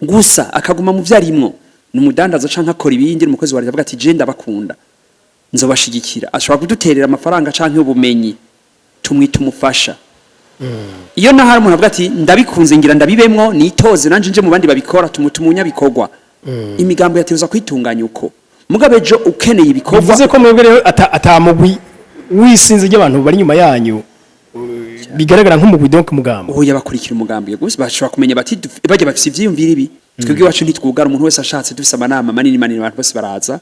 gusa akaguma mu vyarimwo numudandaza canka akora ibindi umukozi wa avuga ati je ndabakunda nzobashigikira ashobora kuduterera amafaranga canke ubumenyi tumwita umufasha iyo nahari umuntu avuga ati ndabikunze ngira ndabibemwo nitoze nanje nje mu bandi babikora tumutumunya bikorwa imigambo yateza kwitunganya uko mugabejo ukeneye ibikorwa bivuze ko mwebwe rero atamugwi wisinze y'abantu bari nyuma yanyu bigaragara nk'umugwi donc mugambo oya bakurikira umugambi gusa bashobora kumenya bati bajye bafise ivyiyumvira ibi twebwe iwacu ntitwugara umuntu wese ashatse dufise amanama manini abantu bose baraza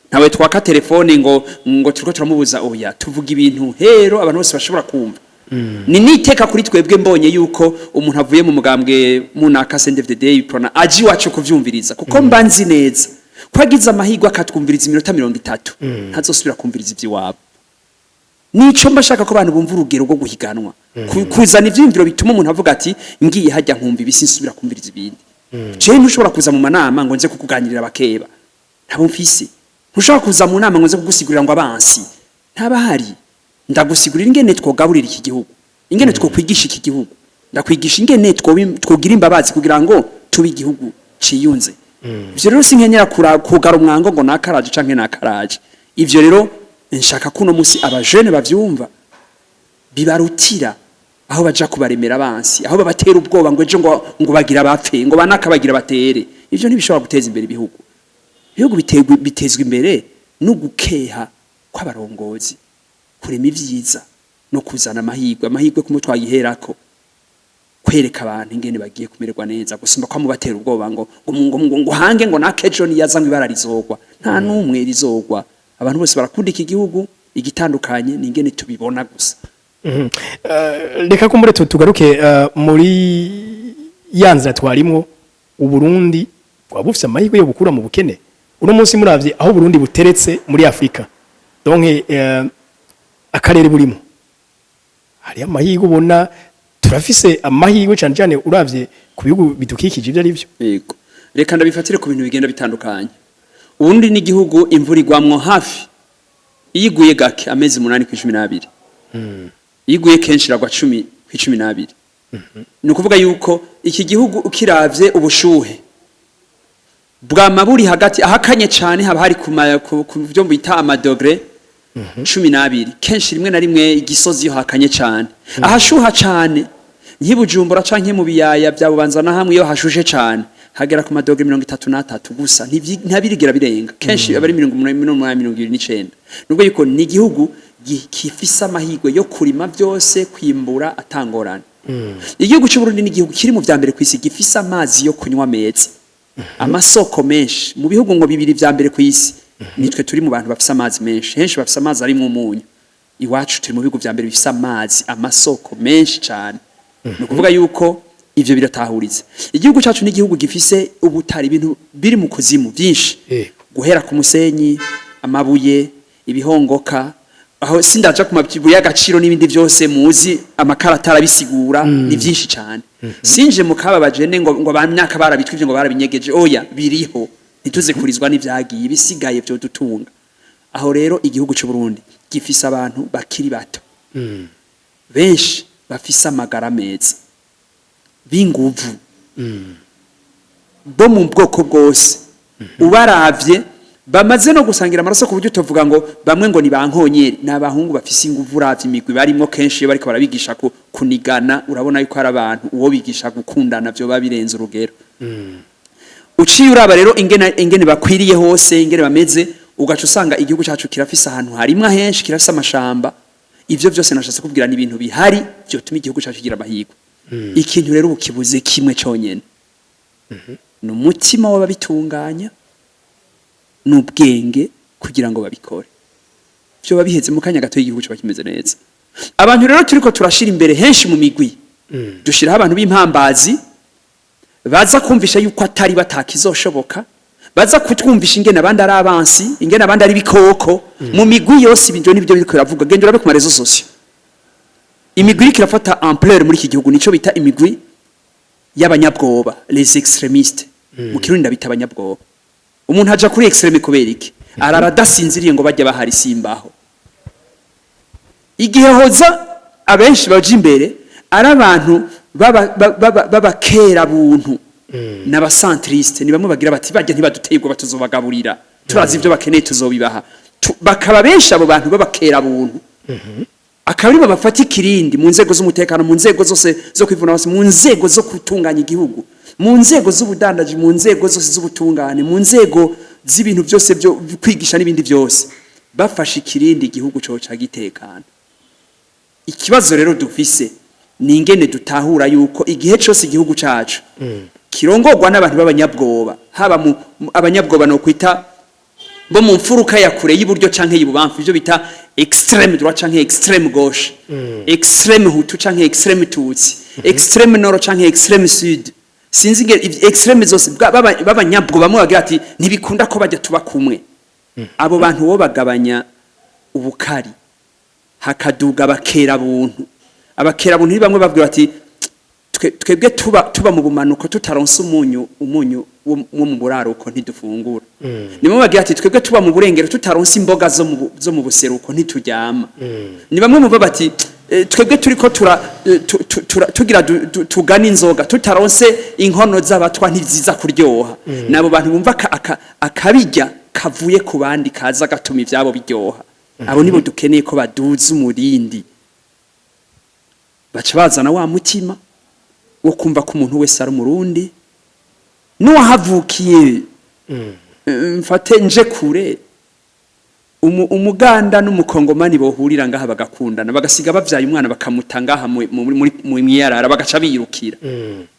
ntawe twaka telefone ngo turiko turamubuza oya tuvuga ibintu hero abantu bose bashobora kumva ni niteka kuri twebwe mbonye yuko umuntu avuye mu mugambwe munaka CNDD prona aji wacu kuvyumviriza kuko mbanzi neza kwagiza amahirwe akatwumviriza iminota 30 ntazosubira kumviriza ivy'iwabo nico mbashaka ko abantu bumva urugero rwo guhiganwa kuzana ivyimviro bituma umuntu avuga ati ngiye hajya nkumva ibisi nsubira kumviriza ibindi je ntushobora kuza mu manama ngo nze kukuganirira bakeba ntabo mfise ntushobora kuza mu nama ngo nze kugusigurira ngo abansi ntabahari ndagusigurira ingene twogaburira iki gihugu ingene twokwigisha iki gihugu ndakwigisha ingene twogira imbabazi kugira ngo tubi igihugu ciyunze ivyo rero sinkenyera kugara umwango ngo nakaraje canke nakaraje ivyo rero nshaka kuno musi abajene bavyumva bibarutira aho baja kubaremera abansi aho babatera ubwoba ngo ejo ngo bagira bapfe ngo banakabagira batere ivyo ntibishobora guteza imbere ibihugu bitezwe imbere no gukeha kw'abarongozi kurema ivyiza no kuzana amahirwe kumwe twayiherako kwereka abantu ingene bagiye kumererwa neza gusumba kwa mubatera ubwoba ngo hange ngo nakejo niyazamwe bararizogwa nta numwe rizogwa abantu bose barakunda iki gihugu igitandukanye ningene tubibona gusa reka ko muri tugaruke muri yanzira twarimwo Uburundi bufise amahirwe yo gukura mu bukene uno munsi muravye aho Burundi buteretse muri Afrika donc akarere burimo hari amahirwe ubona turafise amahirwe cyane cyane uravye ku bihugu bidukikije ibyo ari byo yego reka ndabifatire ku bintu bigenda bitandukanye ubundi ni igihugu imvura igwamwo hafi iyiguye gake amezi 8 ku 12 iyiguye kenshi iragwa 10 ku 12 ni ukuvuga yuko iki gihugu ukiravye ubushuhe bwa maburi hagati ahakanye cyane haba hari ku byo bita amadogre 12 kenshi rimwe na rimwe igisozi yo hakanye cyane ahashuha cyane nkibujumbura canke mu biyaya bya bubanza na hamwe yo hashushe cyane hagera ku madogre 33 gusa ntabirigira birenga kenshi abari 29 nubwo yuko ni igihugu gifise amahirwe yo kurima byose kwimbura atangorana igihugu cy'u Burundi ni igihugu kiri mu vya mbere kwisi gifise amazi yo kunywa meza amasoko menshi mu bihugu ngo bibiri vya mbere kwisi nitwe turi mu bantu bafise amazi menshi henshi bafise amazi ari mu munyu iwacu turi mu bihugu vya mbere bifise amazi amasoko menshi cyane no kuvuga yuko ivyo biratahuriza igihugu cyacu ni igihugu gifise ubutare ibintu biri mu kuzimu byinshi guhera ku musenyi amabuye ibihongoka aho sindaja ku mabyibuye y'agaciro n'ibindi byose muzi amakarata arabisigura ni byinshi cyane sinje mukaba bajene ngo bamyaka barabitwivye ngo barabinyegeje oya biriho ntituze kurizwa n'ivyagiye bisigaye byo dutunga aho rero igihugu cy'u Burundi gifise abantu bakiri bato benshi bafise amagara meza binguvu bo mu bwoko bwose ubaravye bamaze no gusangira amaraso ku buryo tuvuga ngo bamwe ngo ni bankonyeri n'abahungu bafise inguvu uravye imigwi barimo kenshi iyo bariko barabigisha kunigana urabona yuko ari abantu uwo bigisha gukundana byo babirenze urugero uciye uraba rero ingene bakwiriye hose ingene bameze ugaca usanga igihugu cyacu kirafise ahantu harimwa henshi kirafise amashamba ivyo byose nashatse kubwira ni ibintu bihari byo tuma igihugu cyacu kigira amahirwe ikintu rero ukibuze kimwe cyonyene n'umutima w'ababitunganya n'ubwenge kugira ngo babikore byo babiheze mu kanya gato y'igihugu cyo bakimeze neza abantu rero turiko turashira imbere henshi mu migwi dushiraho abantu b'impambazi baza kumvisha yuko atari batakizoshoboka baza kutwumvisha ingene abandi ari abansi ingene abandi ari bikoko mu migwi yose ibintu nibyo biriko biravuga genda urabe ku marezo sosio imigwi kirafata ampleur muri iki gihugu nico bita imigwi y'abanyabwoba les extrémistes mu kirundi bita abanyabwoba umuntu haja kuri extreme kubera iki arara dasinziriye ngo bajya bahari simbaho igihe hoza abenshi baje imbere ari abantu baba buntu n'abacentriste ni bamwe bagira bati bajya ntibaduteyibwo batuzobagaburira turazi ivyo bakeneye tuzobibaha bakaba benshi abo bantu babakera buntu akabari babafata ikirindi mu nzego z'umutekano mu nzego zose zo kwivuna hose mu nzego zo kutunganya igihugu mu nzego z'ubudandaji mu nzego zose z'ubutungane mu nzego z'ibintu byose byo kwigisha n'ibindi byose bafashe ikirindi igihugu cyo cagitekana ikibazo rero dufise ni ingene dutahura yuko igihe cyose igihugu cacu kirongorwa n'abantu b'abanyabwoba haba abanyabwoba no kwita bo mu mfuruka ya kure y'uburyo canke y'ububamfu ivyo bita extreme droite canke extreme gauche extreme hutu canke extreme tutsi extreme nord canke extreme sud sinzi extreme zose b'abanyabwoba bamwe bagira ati ntibikunda ko bajya tuba kumwe abo bantu bo bagabanya ubukari hakaduga bakera buntu abakera buntu bamwe bavuga ati twebwe tuba mu bumanuko tutaronse umunyu wo mu buraruko ntidufungura nimwe bagira ati twebwe tuba mu burengero tutaronse imboga zo mu buseruko ntituryama ni bamwe mu bati twebwe turiko tugira tugana inzoga tutaronse inkono z'abatwa ntiziza kuryoha nabo bantu bumva akabijya kavuye ku bandi kaza gatuma ivyabo biryoha abo nibo dukeneye ko baduza umurindi baca bazana wa mutima wo kumva ko umuntu wese ari umurundi n'uwahavukiye mfate nje kure umuganda n'umukongomani bohurira ngaha bagakundana bagasiga bavyaye umwana bakamutangaha mu myarara bagaca birukira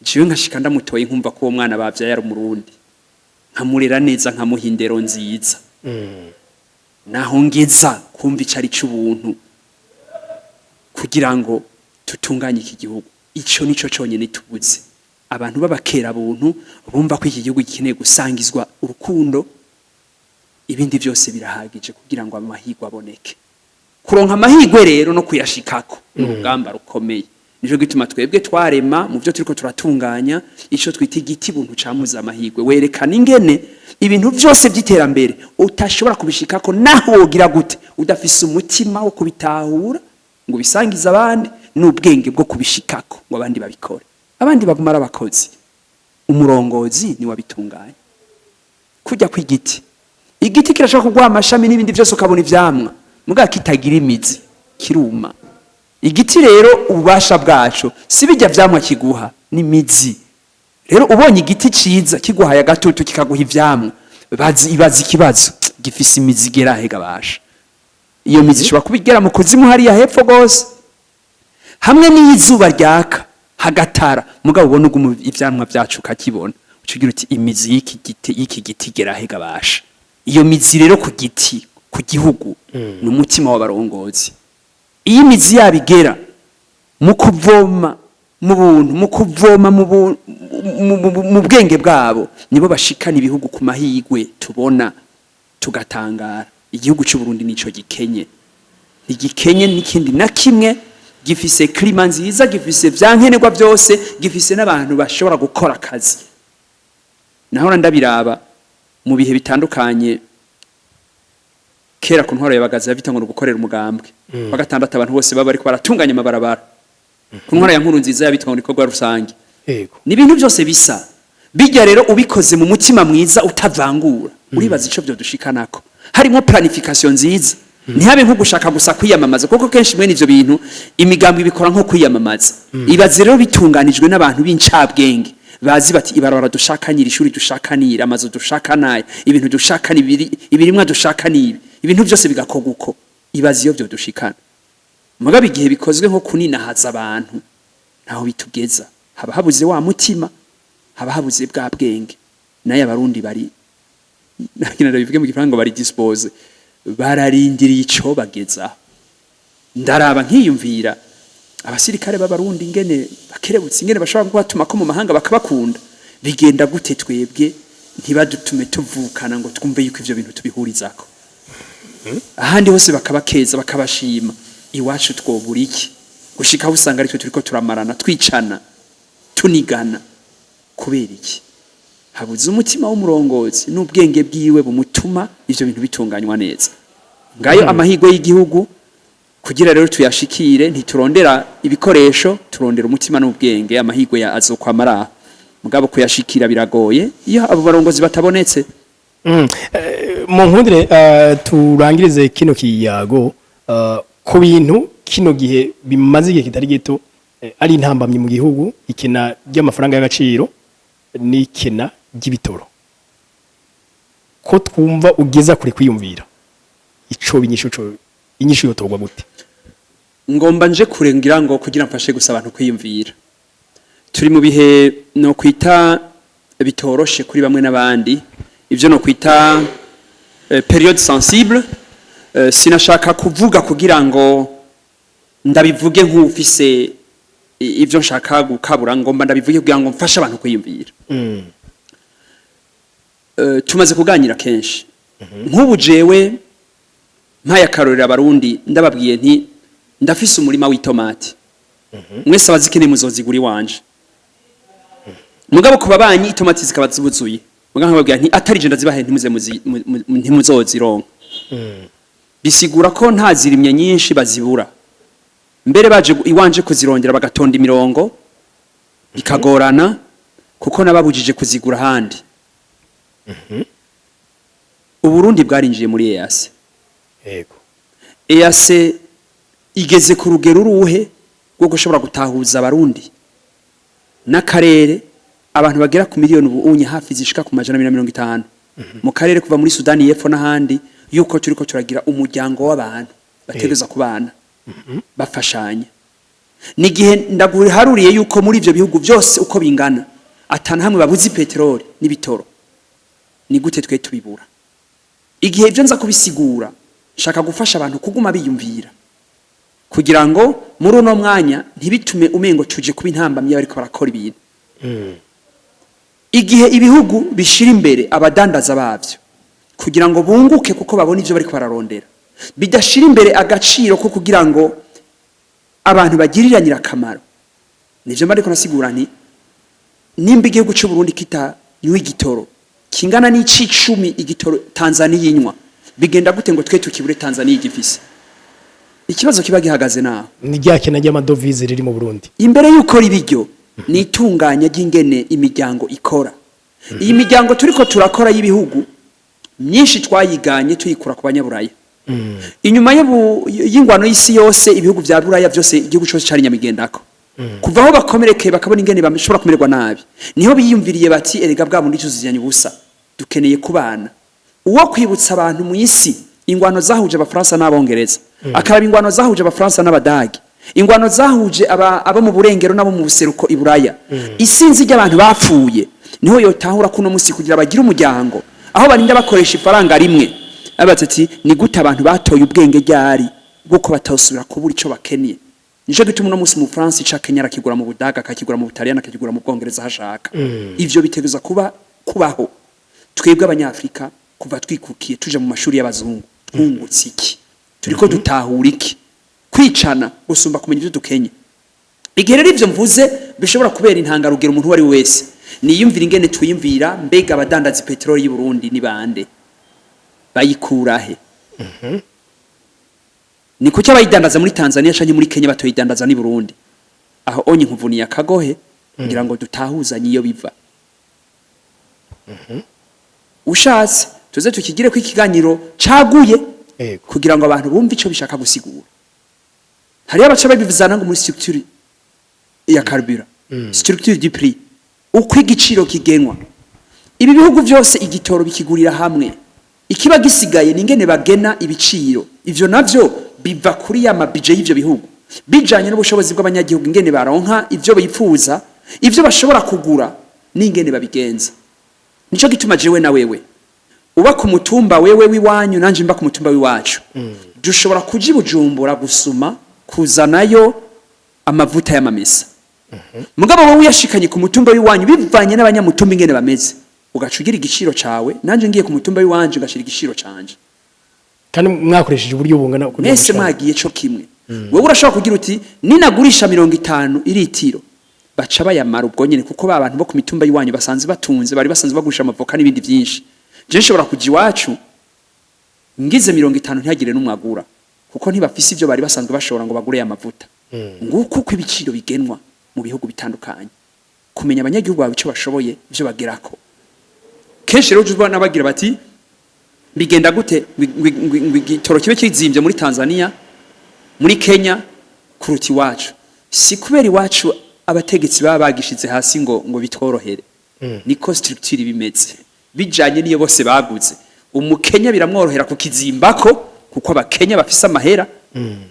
jiwe nkashika ndamutoye nkumva ko uwo mwana bavyaye ari umurundi nkamurera neza nkamuhindero nziza naho ngeza kumva icari c'ubuntu kugira ngo tutunganye iki gihugu ico nico cyonyene tubuze abantu babakera buntu bumva ko iki gihugu gikeneye gusangizwa urukundo ibindi byose birahagije kugira ngo amahirwe aboneke kuronka amahirwe rero no kuyashikako n'urugamba rukomeye nico gituma twebwe twarema mu byo turiko turatunganya ico twita igiti buntu camuza amahirwe werekana ingene ibintu byose by'iterambere utashobora kubishikako naho wogira gute udafise umutima wo kubitahura ngo bisangize abandi n'ubwenge bwo kubishikako ngo abandi babikore abandi bagumara abakozi umurongozi ni wabitunganya kujya kw'igiti igiti kirashaka kugwa amashami n'ibindi byose ukabona ivyamwa muga kitagira imizi kiruma igiti rero ububasha bwacu si bijya vyamwa kiguha n'imizi rero ubonye igiti ciza kiguhaye agatutu kikaguha ivyamwa ibaza ikibazo gifise imizi gera hega basha iyo mizi ishobora kubigera mu kuzimu hariya hepfo gose hamwe n'izuba ryaka hagatara mugabo ubona ugumu ivyamwa byacu kakibona ucugira uti imizi y'iki giti gera hega basha iyo mizi rero ku giti ku gihugu n'umutima w'abarongozi iyi mizi yabigera mu kuvoma mu buntu mu kuvoma mu bwenge bwabo nibo bashikana ibihugu ku mahirwe tubona tugatangara igihugu cy'u Burundi nico gikenye igikenye n'ikindi na kimwe gifise klima nziza gifise vyankenerwa byose gifise n'abantu bashobora gukora akazi naho ndabiraba mu bihe bitandukanye kera ku ntwaro y'abagaza bita ngo gukorera umugambwe bagatandata abantu bose baba ariko baratunganya amabarabara ku ntwaro ya nkuru nziza yabitwa ngo nikorwa rusange ni ibintu byose bisa bijya rero ubikoze mu mutima mwiza utavangura uribaza ico byo dushikanako harimo planification nziza ntihabe nko gushaka gusa kwiyamamaza kuko kenshi mwe nivyo bintu imigambwe bikora nko kwiyamamaza ibaze rero bitunganijwe n'abantu b'incabwenge bazi bati ibarabara dushakanira ishuri dushakanira amazu dushakanaye ibintu dushakanira ibirimwa dushakanira ibintu byose bigakorwa uko ibaze iyo byo dushikana mugabe igihe bikozwe nko kuninahaza abantu ntaho bitugeza haba habuze wa mutima haba habuze bwa bwenge naye abarundi bari nakina bivuge mu gifarango bari dispose bararindiriye ico bageza ndaraba nkiyumvira abasirikare b'abarundi ingene bakerebutse ingene bashobora kubatuma ko mu mahanga bakabakunda bigenda gute twebwe ntibadutume tuvukana ngo twumve yuko ivyo bintu tubihurizako ahandi hose bakabakeza bakabashima iwacu twobura iki gushikaho usanga ari twe turiko turamarana twicana tunigana kubera iki habuze umutima w'umurongozi n'ubwenge bwiwe bumutuma ivyo bintu bitunganywa neza ngayo amahirwe y'igihugu kugira rero tuyashikire ntiturondera ibikoresho turondera umutima n'ubwenge amahirwe ya azokwamara mugabo kuyashikira biragoye iyo abo barongozi batabonetse mu nkundire turangirize kino kiyago ku bintu kino gihe bimaze igihe kitari gito ari intambamye mu gihugu ikena ry'amafaranga y'agaciro n'ikena ry'ibitoro ko twumva ugeza kuri kwiyumvira ico inyishu yotorwa gute ngomba nje kurengira ngo kugira mfashe gusa abantu kwiyumvira turi mu bihe no kwita bitoroshe kuri bamwe n'abandi ivyo no kwita periode sensible sinashaka kuvuga kugira ngo ndabivuge nk'ufise ivyo nshaka gukabura ngomba ndabivuge kugira ngo mfashe abantu kwiyumvira tumaze kuganira kenshi nk'ubu jewe mpaya karorera abarundi ndababwiye nti ndafise umurima w'itomati mwese abazikene muzozigura wanje mugabo kuba banyi itomati zikaba zibuzuye mugabo nkababwira nti atari je ndazibahe ntimuzozironka bisigura ko nta zirimye nyinshi bazibura mbere baje iwanje kuzirongera bagatonda imirongo bikagorana kuko nababujije kuzigura handi Uburundi bwarinjiye muri EAC yego EAC igeze ku rugero ruhe rwo gushobora gutahuza abarundi n'akarere abantu bagera ku miliyoni ubunye hafi zishika ku majana 150 mu karere kuva muri Sudani y'Epfo n'ahandi yuko turiko turagira umuryango w'abantu bategeza kubana bafashanya nigihe ndaguharuriye yuko muri ivyo bihugu byose uko bingana atana hamwe babuzi petroli n'ibitoro ni gute twe tubibura igihe ivyo nza kubisigura shaka gufasha abantu kuguma biyumvira kugira ngo muri uno mwanya ntibitume umengo tuje kuba intambamye bariko barakora ibintu igihe ibihugu bishira imbere abadandaza bavyo kugira ngo bunguke kuko babona ivyo bariko bararondera bidashira imbere agaciro ko kugira ngo abantu bagiriranira akamaro nivyo mariko nasigura nti nimba igihugu cy'u Burundi kita Igitoro kingana n'icicumi igitoro Tanzania yinywa bigenda gute ngo twe tukibure Tanzania igifise ikibazo kiba gihagaze naho ni ryakena ry'amadovize riri mu Burundi imbere yuko ribiryo nitunganya ry'ingene imiryango ikora iyi miryango turiko turakora y'ibihugu myinshi twayiganye tuyikura ku banyaburaya inyuma y'ingwano y'isi yose ibihugu vya buraya byose igihugu cyose cari nyamigendako kuva aho bakomerekeye bakabona ingene bashobora kumererwa nabi niho biyumviriye bati erega bwa bundi tuzijanye ubusa dukeneye kubana uwo kwibutsa abantu mu isi ingwano zahuje abafaransa n'abongereza akaraba ingwano zahuje abafaransa n'abadagi ingwano zahuje aba mu burengero nabo mu buseruko iburaya isinzi ry'abantu bapfuye niho yotahura kuno musi kugira bagira umuryango aho barinda bakoresha ifaranga rimwe abatati ni gute abantu batoye ubwenge ryari bwo batosubira kubura ico bakeneye nico gituma no musi mu France ca Kenya rakigura mu Budaga akakigura mu Butaliyana akakigura mu Bwongereza hashaka ivyo bitegeza kubaho twebwe abanyafrika kuva twikukiye tuje mu mashuri y'abazungu twungutse iki turiko dutahura iki kwicana gusumba kumenya ivyo dukenye igihe rero ivyo mvuze bishobora kubera intangarugero umuntu wari wese niyumvira ingene twiyumvira mbega abadandaza petroli y'u Burundi ni bande bayikurahe ni kuki abayidandaza muri Tanzania canke muri Kenya batoyidandaza ni Burundi aho onye nkuvuniye akagohe kugira ngo dutahuzanye iyo biva ushatse tuze tukigire ko ikiganiro caguye kugira ngo abantu bumve ico bishaka gusigura hari abaca babivuzana ngo muri structure ya carburant structure du prix uko igiciro kigenwa ibi bihugu byose igitoro bikigurira hamwe ikiba gisigaye ningene bagena ibiciro ivyo navyo biva kuri ya mabije y'ivyo bihugu bijanye n'ubushobozi bw'abanyagihugu ingene baronka ivyo bipfuza ivyo bashobora kugura ningene babigenza nico gituma jewe na wewe uba ku mutumba wewe wiwanyu nanje mba ku mutumba wiwacu dushobora kuji Bujumbura gusuma kuzanayo amavuta y'amamesa mugabo wowe yashikanye ku mutumba wiwanyu bivanye n'abanyamutumba ingene bameze ugacugira igiciro cawe nanje ngiye ku mutumba wiwanje ugashira igiciro canje kandi mwakoresheje uburyo bungana uko nese mwagiye cyo kimwe wewe urashobora kugira uti ninagurisha 50 iritiro baca bayamara ubwo nyene kuko babantu bo ku mitumba yiwanyu basanze batunze bari basanze bagurisha amavoka n'ibindi byinshi je nshobora kuji iwacu ngize 50 ntihagire n'umwagura kuko ntibafise ivyo bari basanzwe bashobora ngo bagure amavuta nguko uko ibiciro bigenwa mu bihugu bitandukanye kumenya abanyagihugu bawe ico bashoboye ivyo bagerako kenshi rero uzubona bagira bati bigenda gute igitoro kibe kizimbye muri Tanzania muri Kenya kuruti iwacu si kubera iwacu abategetsi baba bagishize hasi ngo bitworohere niko structure bimeze bijanye niyo bose baguze umukenya biramworohera kukizimbako kuko abakenya bafise amahera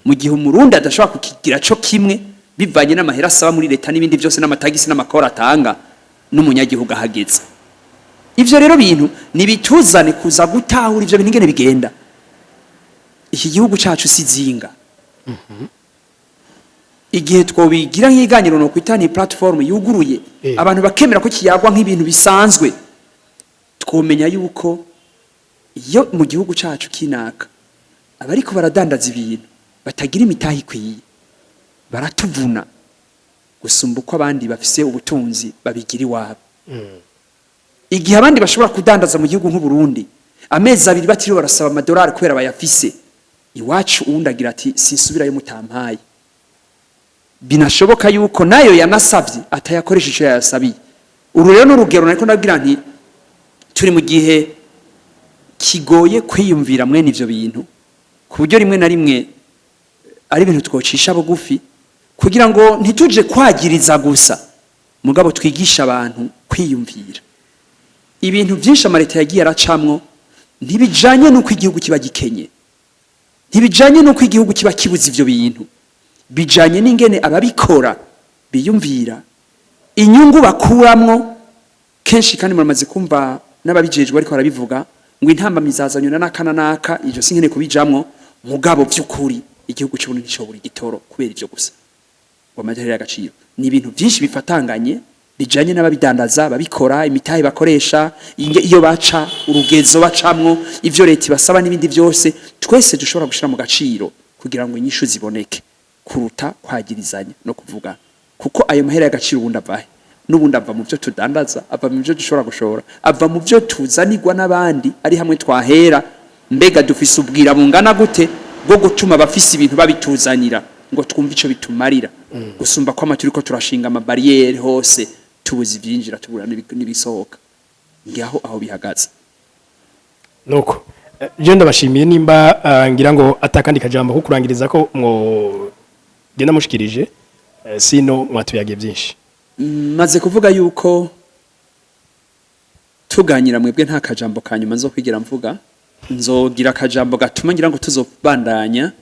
mu gihe umurundi adashobora kukigira cyo kimwe bivanye n'amahera asaba muri leta n'ibindi byose n'amatagisi n'amakora atanga n'umunyagihugu ahageze ivyo rero bintu nibituzane kuza gutahura ivyo bintu ingene bigenda iki gihugu cacu sizinga igihe twobigira nk'iganiro no kwitani platform yuguruye abantu bakemera ko kiyagwa nk'ibintu bisanzwe twomenya yuko iyo mu gihugu cacu kinaka abariko baradandaza ibintu batagira imitahi kwiye baratuvuna gusumba uko abandi bafise ubutunzi babigira iwabo igihe abandi bashobora kudandaza mu gihugu nk'Uburundi amezi 2 batiriwe barasaba amadolari kubera bayafise iwacu uwundagira ati sinsubirayo mutampaye binashoboka yuko nayo yanasavye atayakoresha ico yasabiye uru rero n'urugero nariko ndagira nti turi mu gihe kigoye kwiyumvira mwene ivyo bintu ku buryo rimwe na rimwe ari ibintu twocisha bugufi kugira ngo ntituje kwagiriza gusa mugabo twigisha abantu kwiyumvira ibintu byinshi amareta yagiye aracamwo ntibijanye nuko igihugu kiba gikenye ntibijanye nuko igihugu kiba kibuze ivyo bintu bijanye n'ingene ababikora biyumvira inyungu bakuramwo kenshi kandi muramaze kumva n'ababijejwe ariko barabivuga ngo intamba mizazanyo naka ivyo sinkene kubijamwo mugabo by'ukuri igihugu cy'Uburundi nicobura igitoro kubera ivyo gusa ngo amahirwe y'agaciro ni ibintu byinshi bifatanganye bijanye n'ababidandaza babikora imitahe bakoresha iyo baca urugezo bacamwo ivyo leta basaba n'ibindi byose twese dushobora gushira mu gaciro kugira ngo inyishu ziboneke kuruta kwagirizanya no kuvuga kuko ayo mahera y'agaciro ubundi avahe n'ubundi ava mu byo tudandaza ava mu byo dushobora gushora ava mu byo tuzanirwa n'abandi ari hamwe twahera mbega dufise ubwira bungana gute bwo gutuma bafise ibintu babituzanira ngo twumve ico bitumarira gusumba kwa maturiko turashinga amabariere hose tubuze ivyinjira tubura n'ibisohoka ngiaho aho bihagaze nuko je ndabashimiye nimba ngira ngo atakandi kajambo ko kurangiriza ko mwo genda mushikirije sino mwatuyage byinshi maze kuvuga yuko tuganyira mwebwe nta kajambo kanyuma nzo kwigira mvuga nzogira kajambo gatuma ngira ngo tuzobandanya